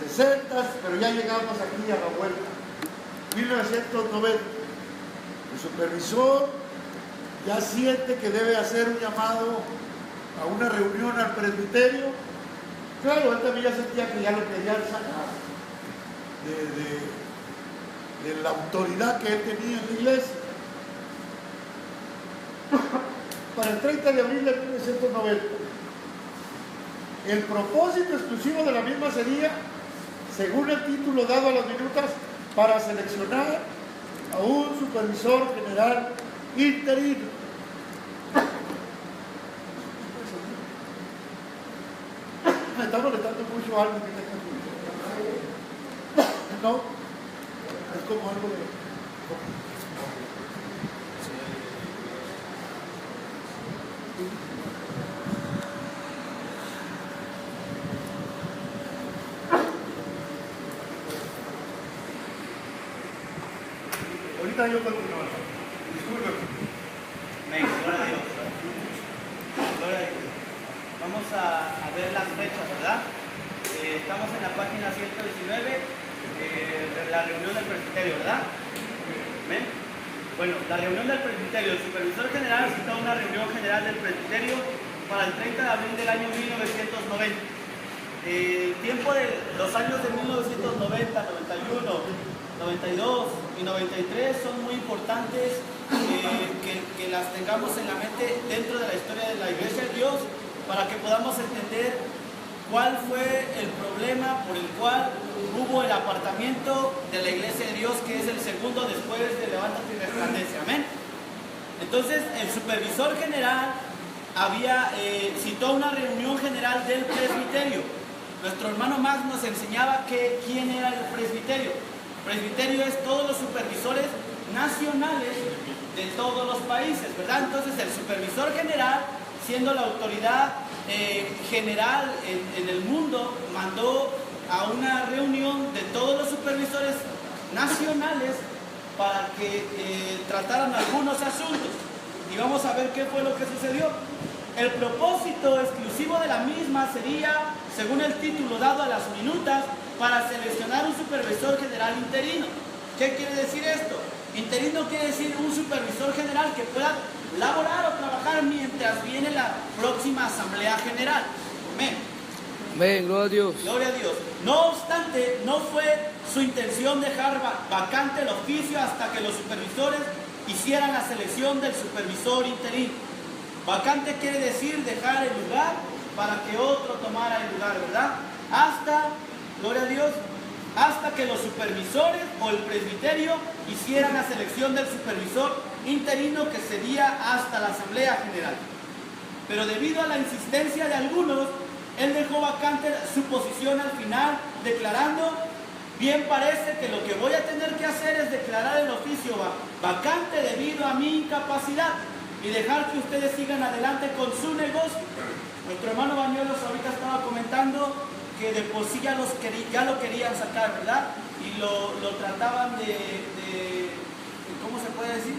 60, pero ya llegamos aquí a la vuelta. 1990. El supervisor ya siente que debe hacer un llamado a una reunión al presbiterio. Claro, él también ya sentía que ya lo querían sacar de la autoridad que él tenía en la iglesia. Para el 30 de abril de 1990. El propósito exclusivo de la misma sería, según el título dado a las minutas, para seleccionar a un supervisor general interino. está molestando mucho algo que tenga juicio. No, es como algo de... Ahorita yo continúo. Disculpe. Amén, gloria a Dios. Gloria a Dios. Vamos a ver las fechas, ¿verdad? Estamos en la página 119 de la reunión del presbiterio, ¿verdad? Amén. Bueno, la reunión del presbiterio. El supervisor general citó una reunión general del presbiterio para el 30 de abril del año 1990. El tiempo de los años de 1990, 91, 92 y 93 son muy importantes que las tengamos en la mente dentro de la historia de la Iglesia de Dios para que podamos entender cuál fue el problema por el cual hubo el apartamiento de la Iglesia de Dios, que es el segundo después de Levántate y Resplandece. Amén. Entonces el supervisor general citó una reunión general del presbiterio. Nuestro hermano Max nos enseñaba quién era el presbiterio. El presbiterio es todos los supervisores nacionales de todos los países, ¿verdad? Entonces el supervisor general, siendo la autoridad general en el mundo, mandó a una reunión de todos los supervisores nacionales para que trataran algunos asuntos. Y vamos a ver qué fue lo que sucedió. El propósito exclusivo de la misma sería, según el título dado a las minutas, para seleccionar un supervisor general interino. ¿Qué quiere decir esto? Interino quiere decir un supervisor general que pueda laborar o trabajar mientras viene la próxima asamblea general. Amén. Amén, gloria a Dios. Gloria a Dios. No obstante, no fue su intención dejar vacante el oficio hasta que los supervisores hicieran la selección del supervisor interino. Vacante quiere decir dejar el lugar para que otro tomara el lugar, ¿verdad? Hasta, gloria a Dios, hasta que los supervisores o el presbiterio hicieran la selección del supervisor interino, que sería hasta la asamblea general. Pero debido a la insistencia de algunos, él dejó vacante su posición al final, declarando: bien parece que lo que voy a tener que hacer es declarar el oficio vacante debido a mi incapacidad y dejar que ustedes sigan adelante con su negocio. Nuestro hermano Bañuelos ahorita estaba comentando que de por sí ya lo querían sacar, ¿verdad? Y lo trataban de ¿cómo se puede decir?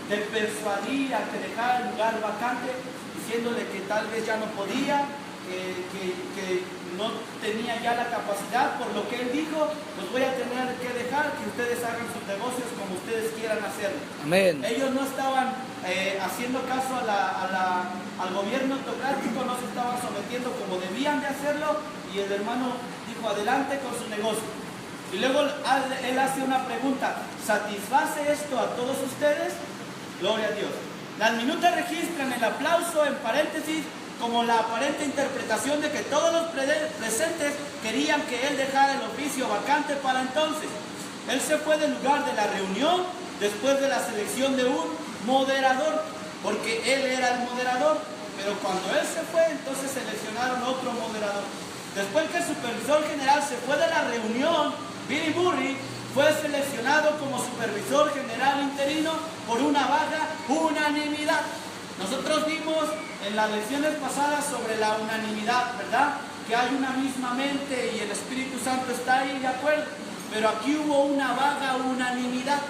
De persuadir a que dejara el lugar vacante, diciéndole que tal vez ya no podía, que no tenía ya la capacidad. Por lo que él dijo, pues voy a tener que dejar que ustedes hagan sus negocios como ustedes quieran hacerlo. Amén. Ellos no estaban haciendo caso al gobierno autocrático, no se estaban sometiendo como debían de hacerlo, y el hermano dijo: adelante con su negocio. Y luego él hace una pregunta: ¿satisface esto a todos ustedes? Gloria a Dios. Las minutas registran el aplauso en paréntesis como la aparente interpretación de que todos los presentes querían que él dejara el oficio vacante para entonces. Él se fue del lugar de la reunión después de la selección de un moderador, porque él era el moderador, pero cuando él se fue, entonces seleccionaron otro moderador. Después que el supervisor general se fue de la reunión, Billy Murray fue seleccionado como supervisor general interino por una vaga unanimidad. Nosotros vimos en las lecciones pasadas sobre la unanimidad, ¿verdad? Que hay una misma mente y el Espíritu Santo está ahí de acuerdo. Pero aquí hubo una vaga unanimidad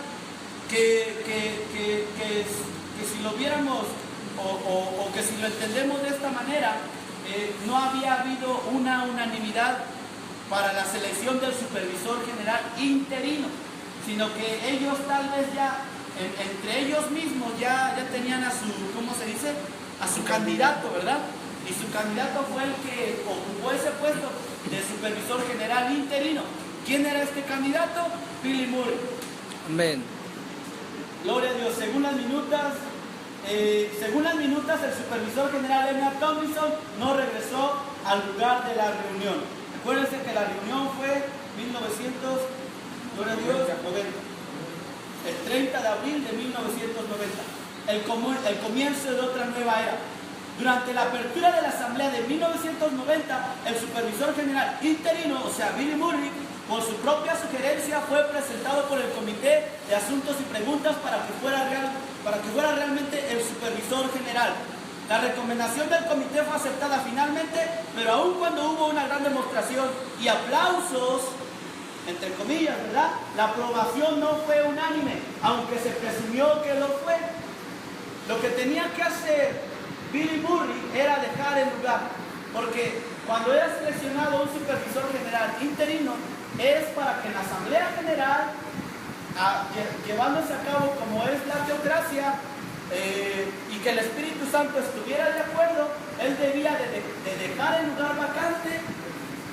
que si lo viéramos o que si lo entendemos de esta manera, no había habido una unanimidad para la selección del supervisor general interino, sino que ellos tal vez ya entre ellos mismos ya tenían a su, ¿cómo se dice?, a su candidato, ¿verdad? Y su candidato fue el que ocupó ese puesto de supervisor general interino. ¿Quién era este candidato? Billy Murray. Amén. Gloria a Dios. Según las minutas, el supervisor general Leonard Tomlinson no regresó al lugar de la reunión. Acuérdense que la reunión fue 1900, gloria a Dios, 90. El 30 de abril de 1990. El comienzo de otra nueva era. Durante la apertura de la asamblea de 1990, el supervisor general interino, o sea, Billy Murray, por su propia sugerencia fue presentado por el Comité de Asuntos y Preguntas para que fuera realmente el supervisor general. La recomendación del comité fue aceptada finalmente, pero aun cuando hubo una gran demostración y aplausos, entre comillas, ¿verdad? La aprobación no fue unánime, aunque se presumió que lo fue. Lo que tenía que hacer Billy Murray era dejar el lugar, porque cuando era seleccionado un supervisor general interino, es para que en la Asamblea General, llevándose a cabo como es la teocracia, y que el Espíritu Santo estuviera de acuerdo, él debía de dejar el lugar vacante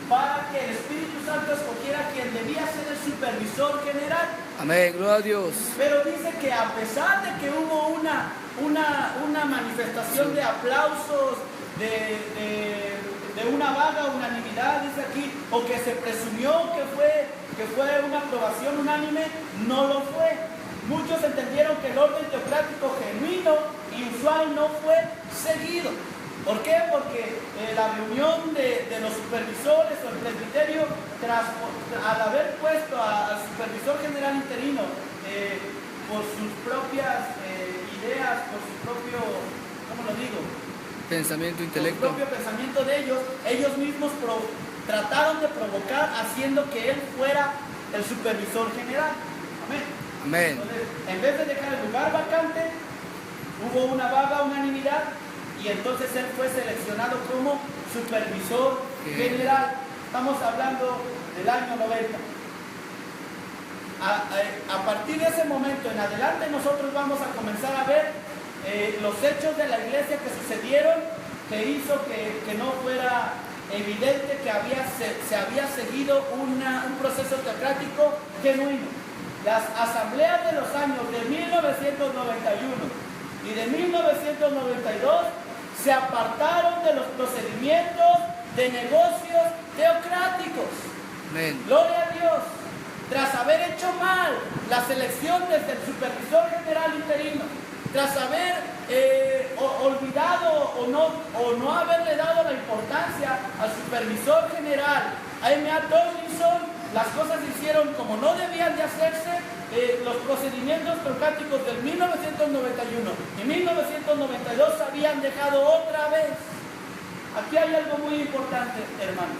para que el Espíritu Santo escogiera quien debía ser el supervisor general. Amén, gloria a Dios. Pero dice que a pesar de que hubo una manifestación de aplausos, de una vaga unanimidad, dice aquí, o que se presumió que fue una aprobación unánime, no lo fue. Muchos entendieron que el orden teocrático genuino y usual no fue seguido. ¿Por qué? Porque la reunión de los supervisores o el presbiterio, al haber puesto al supervisor general interino por sus propias ideas, por su propio, ¿cómo lo digo? Pensamiento, intelecto. Por su propio pensamiento de ellos mismos trataron de provocar haciendo que él fuera el supervisor general. Amén. Amén. Entonces, en vez de dejar el lugar vacante, hubo una vaga unanimidad y entonces él fue seleccionado como supervisor general. Estamos hablando del año 90. A partir de ese momento en adelante nosotros vamos a comenzar a ver los hechos de la iglesia que sucedieron, que hizo que no fuera evidente que se había seguido un proceso teocrático genuino. Las asambleas de los años de 1991 y de 1992 se apartaron de los procedimientos de negocios teocráticos. Amén. Gloria a Dios. Tras haber hecho mal la selección desde el supervisor general interino, tras haber olvidado o no haberle dado la importancia al supervisor general, a M.A. Tomlinson, las cosas se hicieron como no debían de hacerse. Los procedimientos teocráticos del 1991 y 1992 se habían dejado otra vez. Aquí hay algo muy importante, hermano.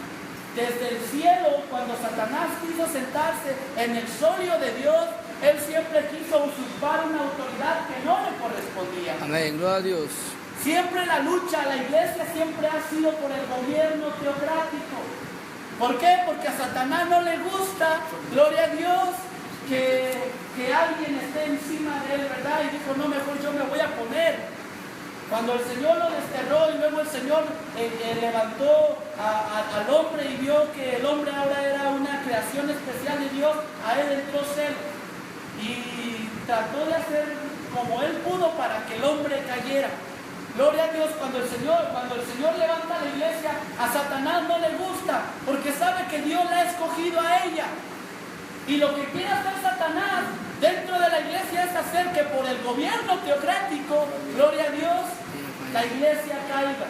Desde el cielo, cuando Satanás quiso sentarse en el solio de Dios, él siempre quiso usurpar una autoridad que no le correspondía. Amén, gloria a Dios. Siempre la lucha, la iglesia siempre ha sido por el gobierno teocrático. ¿Por qué? Porque a Satanás no le gusta, gloria a Dios, que alguien esté encima de él, ¿verdad? Y dijo, no, mejor yo me voy a poner. Cuando el Señor lo desterró y luego el Señor levantó al hombre y vio que el hombre ahora era una creación especial de Dios, a él entró celo y trató de hacer como él pudo para que el hombre cayera. Gloria a Dios, cuando el Señor levanta la iglesia, a Satanás no le gusta, porque sabe que Dios la ha escogido a ella. Y lo que quiere hacer Satanás dentro de la iglesia es hacer que por el gobierno teocrático, gloria a Dios, la iglesia caiga.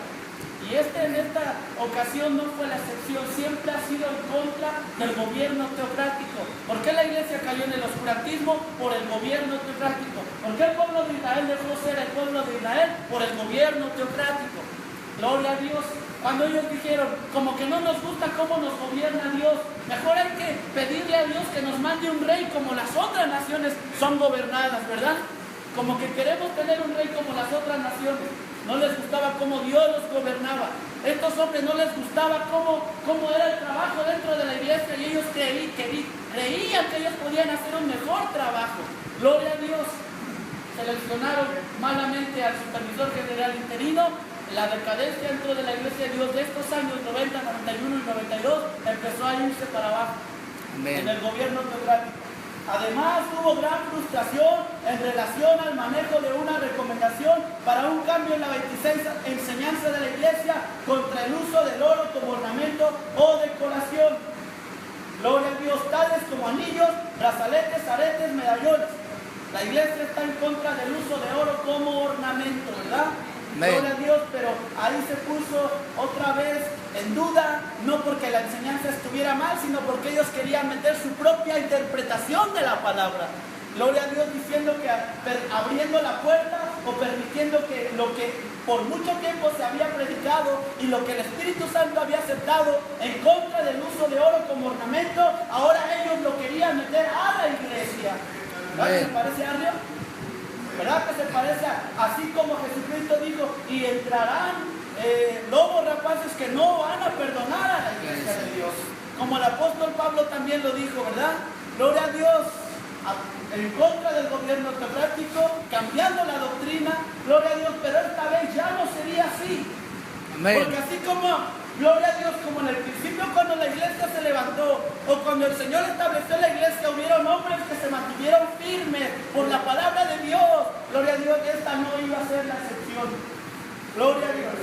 Y en esta ocasión no fue la excepción, siempre ha sido en contra del gobierno teocrático. ¿Por qué la iglesia cayó en el oscurantismo? Por el gobierno teocrático. ¿Por qué el pueblo de Israel dejó ser el pueblo de Israel? Por el gobierno teocrático. Gloria a Dios. Cuando ellos dijeron, como que no nos gusta cómo nos gobierna Dios, mejor hay que pedirle a Dios que nos mande un rey como las otras naciones son gobernadas, ¿verdad? Como que queremos tener un rey como las otras naciones. No les gustaba cómo Dios los gobernaba. Estos hombres no les gustaba cómo era el trabajo dentro de la iglesia y ellos creían que ellos podían hacer un mejor trabajo. Gloria a Dios. Seleccionaron malamente al supervisor general interino. La decadencia dentro de la iglesia de Dios de estos años 90, 91 y 92 empezó a irse para abajo. Amén. En el gobierno teocrático. Además, hubo gran frustración en relación al manejo de una recomendación para un cambio en la 26 enseñanza de la iglesia contra el uso del oro como ornamento o decoración. Gloria a Dios, tales como anillos, brazaletes, aretes, medallones. La iglesia está en contra del uso de oro como ornamento, ¿verdad? Amén. Gloria a Dios, pero ahí se puso otra vez en duda, no porque la enseñanza estuviera mal, sino porque ellos querían meter su propia interpretación de la palabra. Gloria a Dios, diciendo que abriendo la puerta o permitiendo que lo que por mucho tiempo se había predicado y lo que el Espíritu Santo había aceptado en contra del uso de oro como ornamento, ahora ellos lo querían meter a la iglesia. ¿Verdad que se parece a Río? ¿Verdad que se parece así como Jesucristo dijo, y entrarán lobos rapaces que no van a perdonar a la iglesia de Dios? Como el apóstol Pablo también lo dijo, ¿verdad? Gloria a Dios. En contra del gobierno teocrático, cambiando la doctrina, gloria a Dios, pero esta vez ya no sería así. Amén. Porque así como, gloria a Dios, como en el principio cuando la iglesia se levantó, o cuando el Señor estableció la iglesia, hubieron hombres que se mantuvieron firmes por la palabra de Dios. Gloria a Dios, esta no iba a ser la excepción. Gloria a Dios.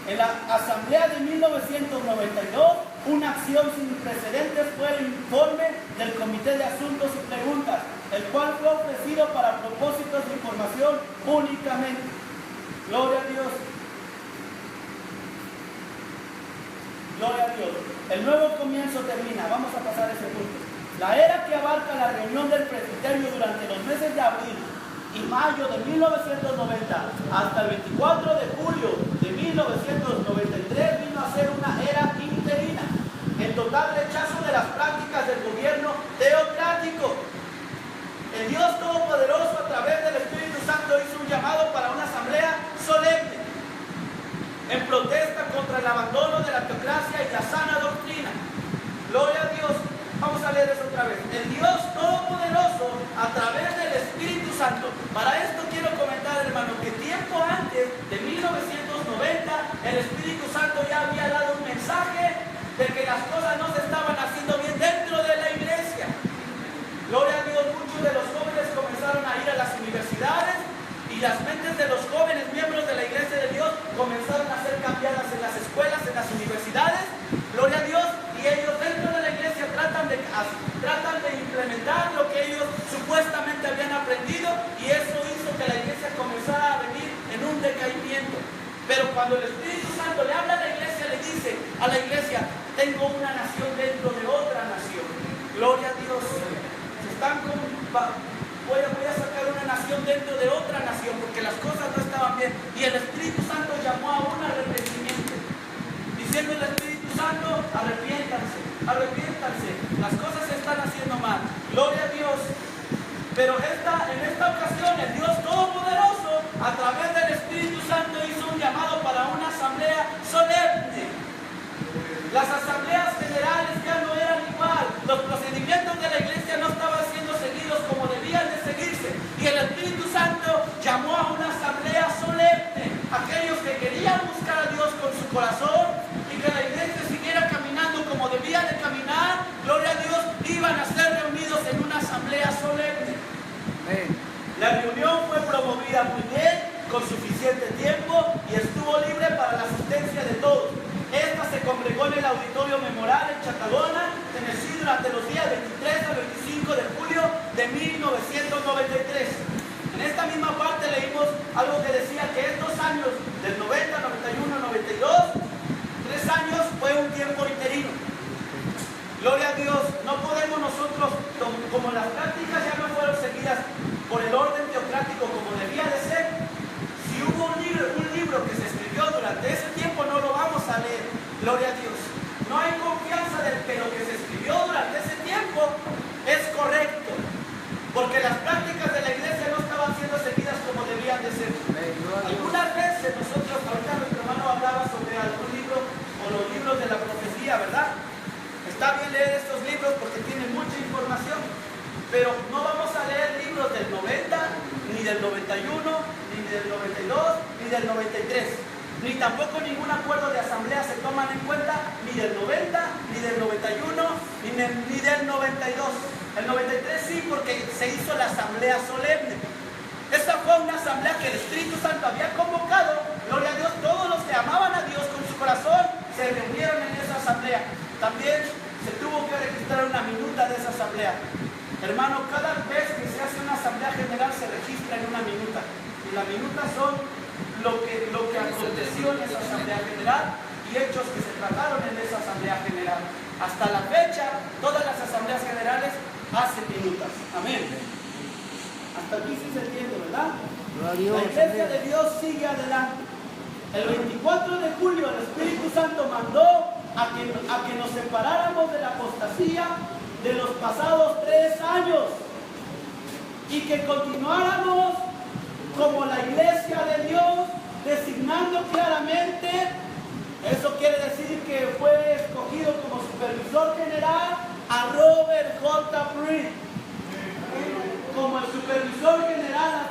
En la asamblea de 1992, una acción sin precedentes fue el informe del Comité de Asuntos y Preguntas, el cual fue ofrecido para propósitos de información únicamente. Gloria a Dios. Gloria a Dios. El nuevo comienzo termina. Vamos a pasar ese punto. La era que abarca la reunión del presbiterio durante los meses de abril y mayo de 1990 hasta el 24 de julio de 1993 vino a ser una era interina, en total rechazo de las prácticas del gobierno teocrático. El Dios Todopoderoso, a través del Espíritu Santo, hizo un llamado para una asamblea solemne en protesta contra el abandono de la teocracia y la sana doctrina. Gloria a Dios. Vamos a leer eso otra vez. El Dios Todopoderoso, a través del Espíritu Santo. Para esto quiero comentar, hermano, que tiempo antes de 1990, el Espíritu Santo ya había dado un mensaje de que las cosas no se estaban haciendo bien dentro de la iglesia. Gloria a Dios, muchos de los jóvenes comenzaron a ir a las universidades y las mentes de los jóvenes miembros de la iglesia de Dios comenzaron a ser cambiadas en las escuelas, en las universidades. Gloria a Dios. Y ellos dentro de la iglesia tratan de implementar lo que ellos supuestamente habían aprendido, y eso hizo que la iglesia comenzara a venir en un decaimiento. Pero cuando el Espíritu Santo le habla a la iglesia, le dice a la iglesia: tengo una nación dentro de otra nación. Gloria a Dios. Voy a sacar una nación dentro de otra nación, porque las cosas no estaban bien. Y el Espíritu Santo llamó a un arrepentimiento, diciendo el Espíritu Santo: arrepiéntanse, arrepiéntanse, las cosas se están haciendo mal. Gloria a Dios. Pero en esta ocasión el Dios Todopoderoso, a través del Espíritu Santo, hizo un llamado para una asamblea solemne. Las asambleas generales ya no eran igual, los procedimientos de la iglesia no estaban siendo seguidos como debían de seguirse, y el Espíritu Santo llamó a una asamblea solemne, aquellos que querían buscar a Dios con su corazón y que la iglesia siguiera caminando como debía de caminar. Gloria a Dios, iban a ser reunidos en una asamblea solemne. La reunión fue promovida muy bien, con suficiente tiempo, y estuvo libre para la asistencia de todos. Esta se congregó en el Auditorio Memorial en Chatagona, Tennessee, durante los días 23 al 25 de julio de 1993. En esta misma parte leímos algo que decía que estos años, del 90, 91, 92, 3 años fue un tiempo interino. Gloria a Dios. No podemos nosotros, como las prácticas ya no fueron seguidas por el orden teocrático como debía de ser, si hubo un libro que se escribió durante ese tiempo, no lo vamos a leer. Gloria a Dios. No hay confianza de que lo que se escribió durante ese tiempo es correcto, porque las prácticas de la iglesia no estaban siendo seguidas como debían de ser. Algunas veces nosotros, ahorita nuestro hermano hablaba sobre algún libro o los libros de la profecía, ¿verdad? Está bien leer estos libros porque tienen mucha información, pero no vamos a leer libros del 90, ni del 91, ni del 92, ni del 93. Ni tampoco ningún acuerdo de asamblea se toman en cuenta, ni del 90, ni del 91, ni del 92. El 93 sí, porque se hizo la asamblea solemne. Esta fue una asamblea que el Espíritu Santo había convocado. Gloria a Dios, todos los que amaban a Dios con su corazón se reunieron en esa asamblea. También se tuvo que registrar una minuta de esa asamblea. Hermano, cada vez que se hace una asamblea general se registra en una minuta. Y las minutas son lo que aconteció en esa Asamblea General y hechos que se trataron en esa Asamblea General. Hasta la fecha, todas las Asambleas Generales hacen minutas. Amén. Hasta aquí sí se entiende, ¿verdad? La Iglesia de Dios sigue adelante. El 24 de julio el Espíritu Santo mandó a que nos separáramos de la apostasía de los pasados 3 años y que continuáramos como la Iglesia de Dios, designando claramente. Eso quiere decir que fue escogido como supervisor general a Robert J. Pruitt como el supervisor general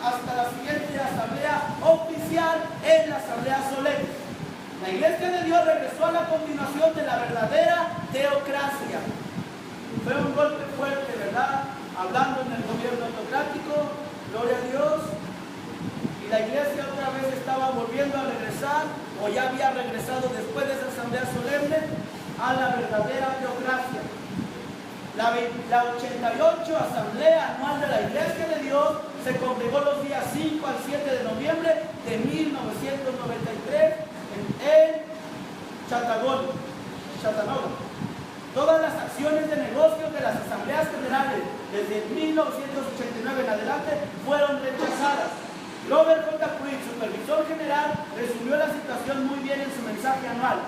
hasta la siguiente asamblea oficial en la asamblea solemne. La Iglesia de Dios regresó a la continuación de la verdadera teocracia. Fue un golpe fuerte, ¿verdad? Hablando en el gobierno autocrático, gloria a Dios. Y la Iglesia otra vez estaba volviendo a regresar, o ya había regresado después de esa asamblea solemne, a la verdadera teocracia. La 88 Asamblea Anual de la Iglesia de Dios se congregó los días 5 al 7 de noviembre de 1993 en Chattanooga. Todas las acciones de negocios de las asambleas generales desde 1989 en adelante fueron rechazadas. Robert J. Pruitt, supervisor general, resumió la situación muy bien en su mensaje anual.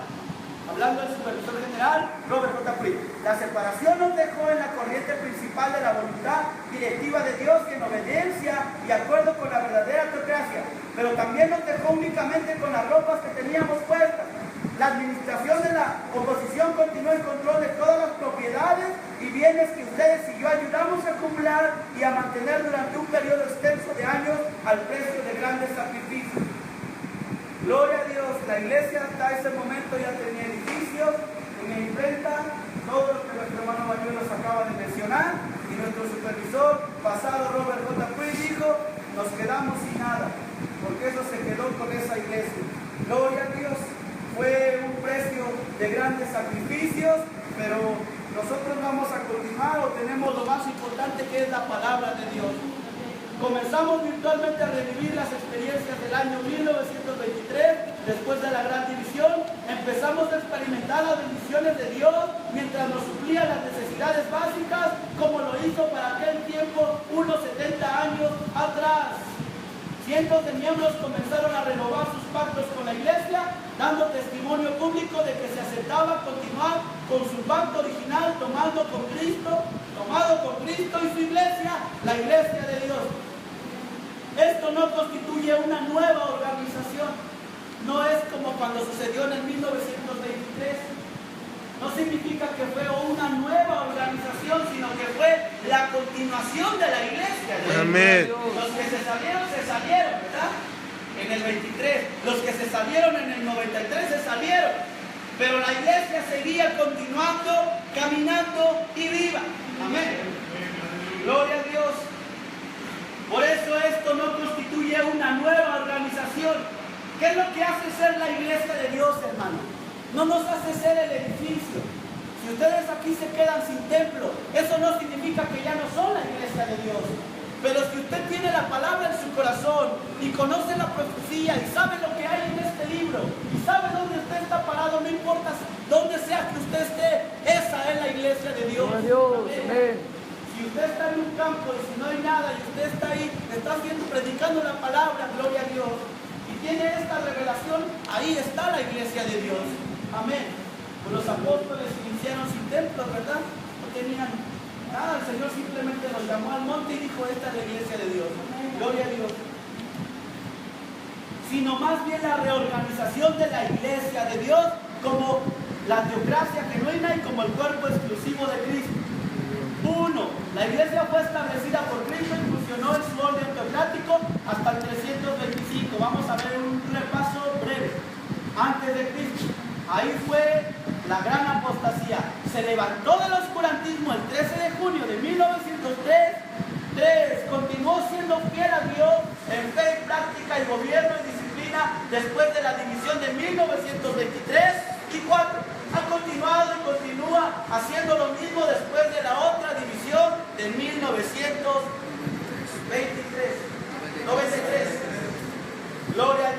Hablando del supervisor general, Robert J. Pruitt, la separación nos dejó en la corriente principal de la voluntad directiva de Dios en obediencia y acuerdo con la verdadera teocracia, pero también nos dejó únicamente con las ropas que teníamos puestas. La administración de la oposición continuó en control de todas las propiedades y bienes que ustedes y yo ayudamos a acumular y a mantener durante un periodo extenso de años al precio de grandes sacrificios. Gloria a Dios, la iglesia hasta ese momento ya tenía edificios, tenía imprenta, todo lo que nuestro hermano Manuel nos acaba de mencionar, y nuestro supervisor pasado Robert J. Pruitt dijo, nos quedamos sin nada, porque eso se quedó con esa iglesia. Gloria a Dios, fue un precio de grandes sacrificios, pero nosotros vamos a continuar o tenemos lo más importante que es la palabra de Dios. Comenzamos virtualmente a revivir las experiencias del año 1923, después de la Gran División. Empezamos a experimentar las bendiciones de Dios mientras nos suplía las necesidades básicas, como lo hizo para aquel tiempo unos 70 años atrás. Cientos de miembros comenzaron a renovar sus pactos con la iglesia, dando testimonio público de que se aceptaba continuar con su pacto original, tomado con Cristo y su iglesia, la iglesia de Dios. Esto no constituye una nueva organización. No es como cuando sucedió en el 1923. No significa que fue una nueva organización, sino que fue la continuación de la iglesia. Amén. Los que se salieron, ¿verdad? En el 23. Los que se salieron en el 93 se salieron. Pero la iglesia seguía continuando, caminando y viva. Amén. Gloria a Dios. Por eso esto no constituye una nueva organización. ¿Qué es lo que hace ser la iglesia de Dios, hermano? No nos hace ser el edificio. Si ustedes aquí se quedan sin templo, eso no significa que ya no son la iglesia de Dios. Pero si usted tiene la palabra en su corazón y conoce la profecía y sabe lo que hay en este libro y sabe dónde usted está parado, no importa dónde sea que usted esté, esa es la iglesia de Dios. Amén. Si usted está en un campo y si no hay nada y usted está ahí, está predicando la palabra, gloria a Dios, y tiene esta revelación, ahí está la iglesia de Dios. Amén. Pues los apóstoles iniciaron sin templo, ¿verdad? No tenían nada, el Señor simplemente los llamó al monte y dijo, esta es la iglesia de Dios. Gloria a Dios. Sino más bien la reorganización de la iglesia de Dios como la teocracia genuina y como el cuerpo exclusivo de Cristo. 1. La iglesia fue establecida por Cristo y funcionó en su orden teocrático hasta el 325. Vamos a ver un repaso breve. Antes de Cristo, ahí fue la gran apostasía. Se levantó del oscurantismo el 13 de junio de 1903. Continuó siendo fiel a Dios en fe, práctica y gobierno y disciplina después de la división de 1923 y 4. Ha continuado y continúa haciendo lo mismo después de la otra división de 1993. Gloria a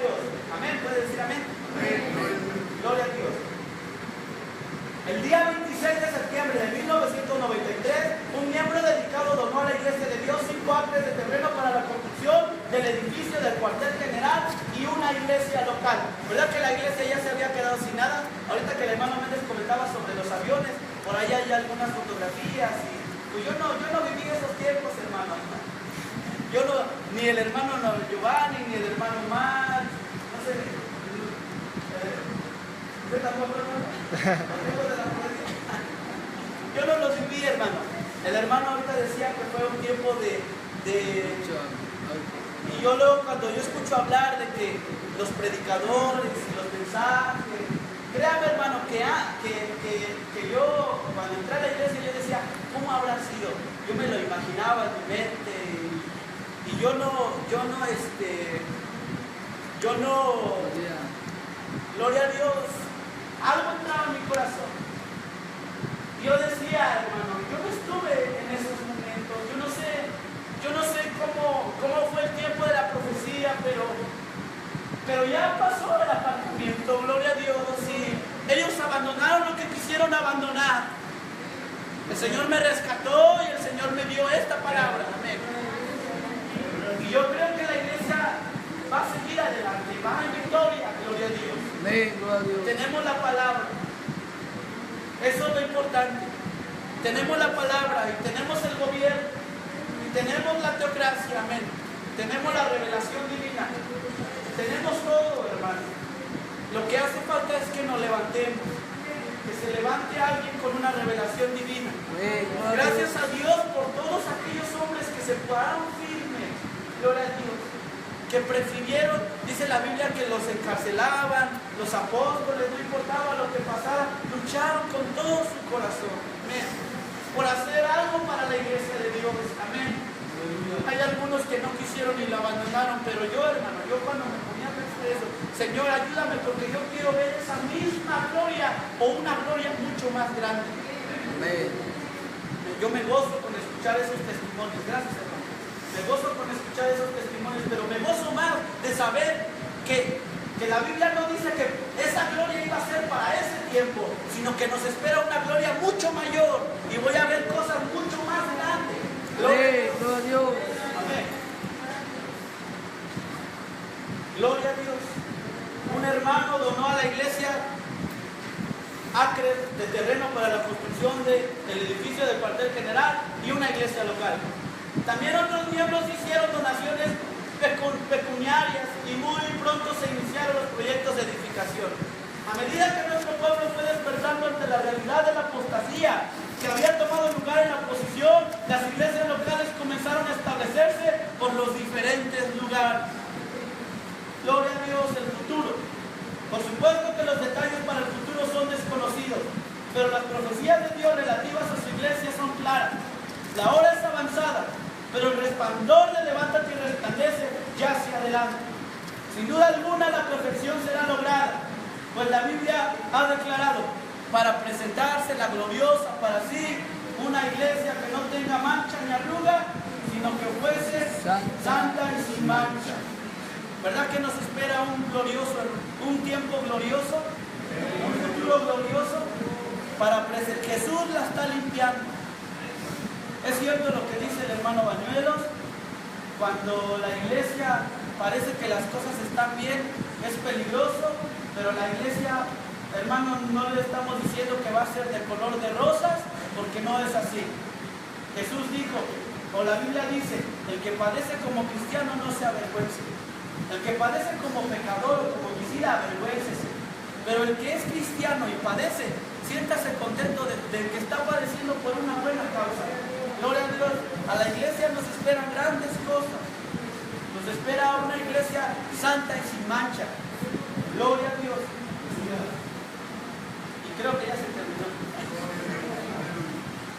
día 26 de septiembre de 1993, un miembro dedicado donó a la Iglesia de Dios 5 acres de terreno para la construcción del edificio del cuartel general y una iglesia local. ¿Verdad que la iglesia ya se había quedado sin nada? Ahorita que el hermano Méndez comentaba sobre los aviones, por ahí hay algunas fotografías y pues yo no viví esos tiempos, hermano. Yo no, ni el hermano Giovanni, ni el hermano Mar, no sé. ¿Usted tampoco, hermano? Yo no los viví, hermano. El hermano ahorita decía que fue un tiempo de y yo luego cuando yo escucho hablar de que los predicadores y los mensajes, créame, hermano, que yo cuando entré a la iglesia yo decía, ¿cómo habrá sido? Yo me lo imaginaba en mi mente y yo no, gloria a Dios, algo entraba en mi corazón. Yo decía, hermano, yo no estuve en esos momentos, yo no sé cómo fue el tiempo de la profecía, pero ya pasó el apartamiento, gloria a Dios, y ellos abandonaron lo que quisieron abandonar. El Señor me rescató y el Señor me dio esta palabra, amén. Y yo creo que la iglesia va a seguir adelante, va en victoria, gloria a Dios. Amén, gloria a Dios. Tenemos la palabra. Eso es lo importante. Tenemos la palabra y tenemos el gobierno y tenemos la teocracia, amén. Tenemos la revelación divina. Tenemos todo, hermano. Lo que hace falta es que nos levantemos. Que se levante alguien con una revelación divina. Gracias a Dios por todos aquellos hombres que se pararon firmes. Gloria a Dios. Que prefirieron, dice la Biblia, que los encarcelaban, los apóstoles, no importaba lo que pasara, lucharon con todo su corazón, amén, por hacer algo para la iglesia de Dios, amén. Hay algunos que no quisieron y lo abandonaron, pero yo, hermano, yo cuando me ponía a pensar eso, Señor, ayúdame porque yo quiero ver esa misma gloria o una gloria mucho más grande. Amén. Yo me gozo con escuchar esos testimonios, gracias, hermano. Me gozo con escuchar esos testimonios, pero me gozo más de saber que la Biblia no dice que esa gloria iba a ser para ese tiempo, sino que nos espera una gloria mucho mayor y voy a ver cosas mucho más grandes. Gloria a Dios. Amén. Gloria a Dios. Un hermano donó a la iglesia acres de terreno para la construcción del edificio del cuartel general y una iglesia local. También otros miembros hicieron donaciones pecuniarias y muy pronto se iniciaron los proyectos de edificación. A medida que nuestro pueblo fue despertando ante la realidad de la apostasía que había tomado lugar en la oposición, las iglesias locales comenzaron a establecerse por los diferentes lugares. Gloria a Dios, el futuro. Por supuesto que los detalles para el futuro son desconocidos, pero las profecías de Dios relativas a su iglesia son claras. La hora es avanzada, pero el resplandor de levántate y resplandece ya hacia adelante. Sin duda alguna la perfección será lograda, pues la Biblia ha declarado para presentarse la gloriosa para sí una iglesia que no tenga mancha ni arruga, sino que fuese santa y sin mancha. ¿Verdad que nos espera un tiempo glorioso, un futuro glorioso? Jesús la está limpiando. Es cierto lo que dice el hermano Bañuelos, cuando la iglesia parece que las cosas están bien, es peligroso, pero la iglesia, hermano, no le estamos diciendo que va a ser de color de rosas, porque no es así. Jesús dijo, o la Biblia dice, el que padece como cristiano no se avergüence. El que padece como pecador o como homicida, avergüéncese. Pero el que es cristiano y padece, siéntase contento de que está padeciendo por una buena causa. Gloria a Dios. A la iglesia nos esperan grandes cosas. Nos espera una iglesia santa y sin mancha. Gloria a Dios. Y creo que ya se terminó.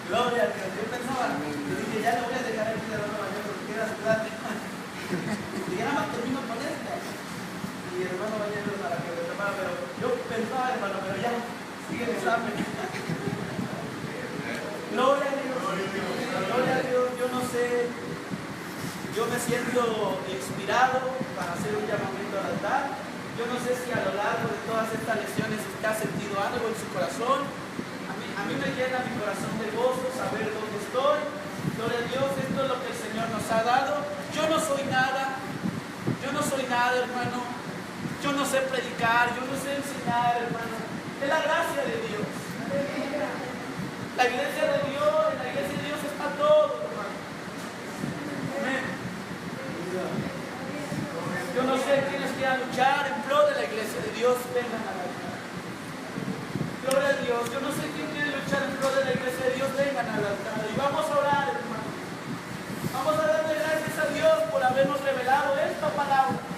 Gloria a Dios. Yo pensaba, yo dije, ya le voy a dejar aquí de la nueva mañana porque quiero ayudarme. Y ya nada más termino con esta. Y el hermano Bañero para que lo prepara, pero yo pensaba, hermano, pero ya sigue el examen. Gloria a Dios. Gloria a Dios. Yo no sé, yo me siento inspirado para hacer un llamamiento al altar. Yo no sé si a lo largo de todas estas lecciones usted ha sentido algo en su corazón. A mí mí me llena mi corazón de gozo saber dónde estoy. Gloria a Dios, esto es lo que el Señor nos ha dado. Yo no soy nada, hermano. Yo no sé predicar, yo no sé enseñar, hermano. Es la gracia de Dios. La iglesia de Dios, en la iglesia de Dios está todo, hermano. Amén. Yo no sé quiénes quieran luchar en pro de la iglesia de Dios, vengan a la altar. Gloria a Dios. Yo no sé quién quiere luchar en pro de la iglesia de Dios, vengan al altar. Y vamos a orar, hermano. Vamos a darle gracias a Dios por habernos revelado esta palabra.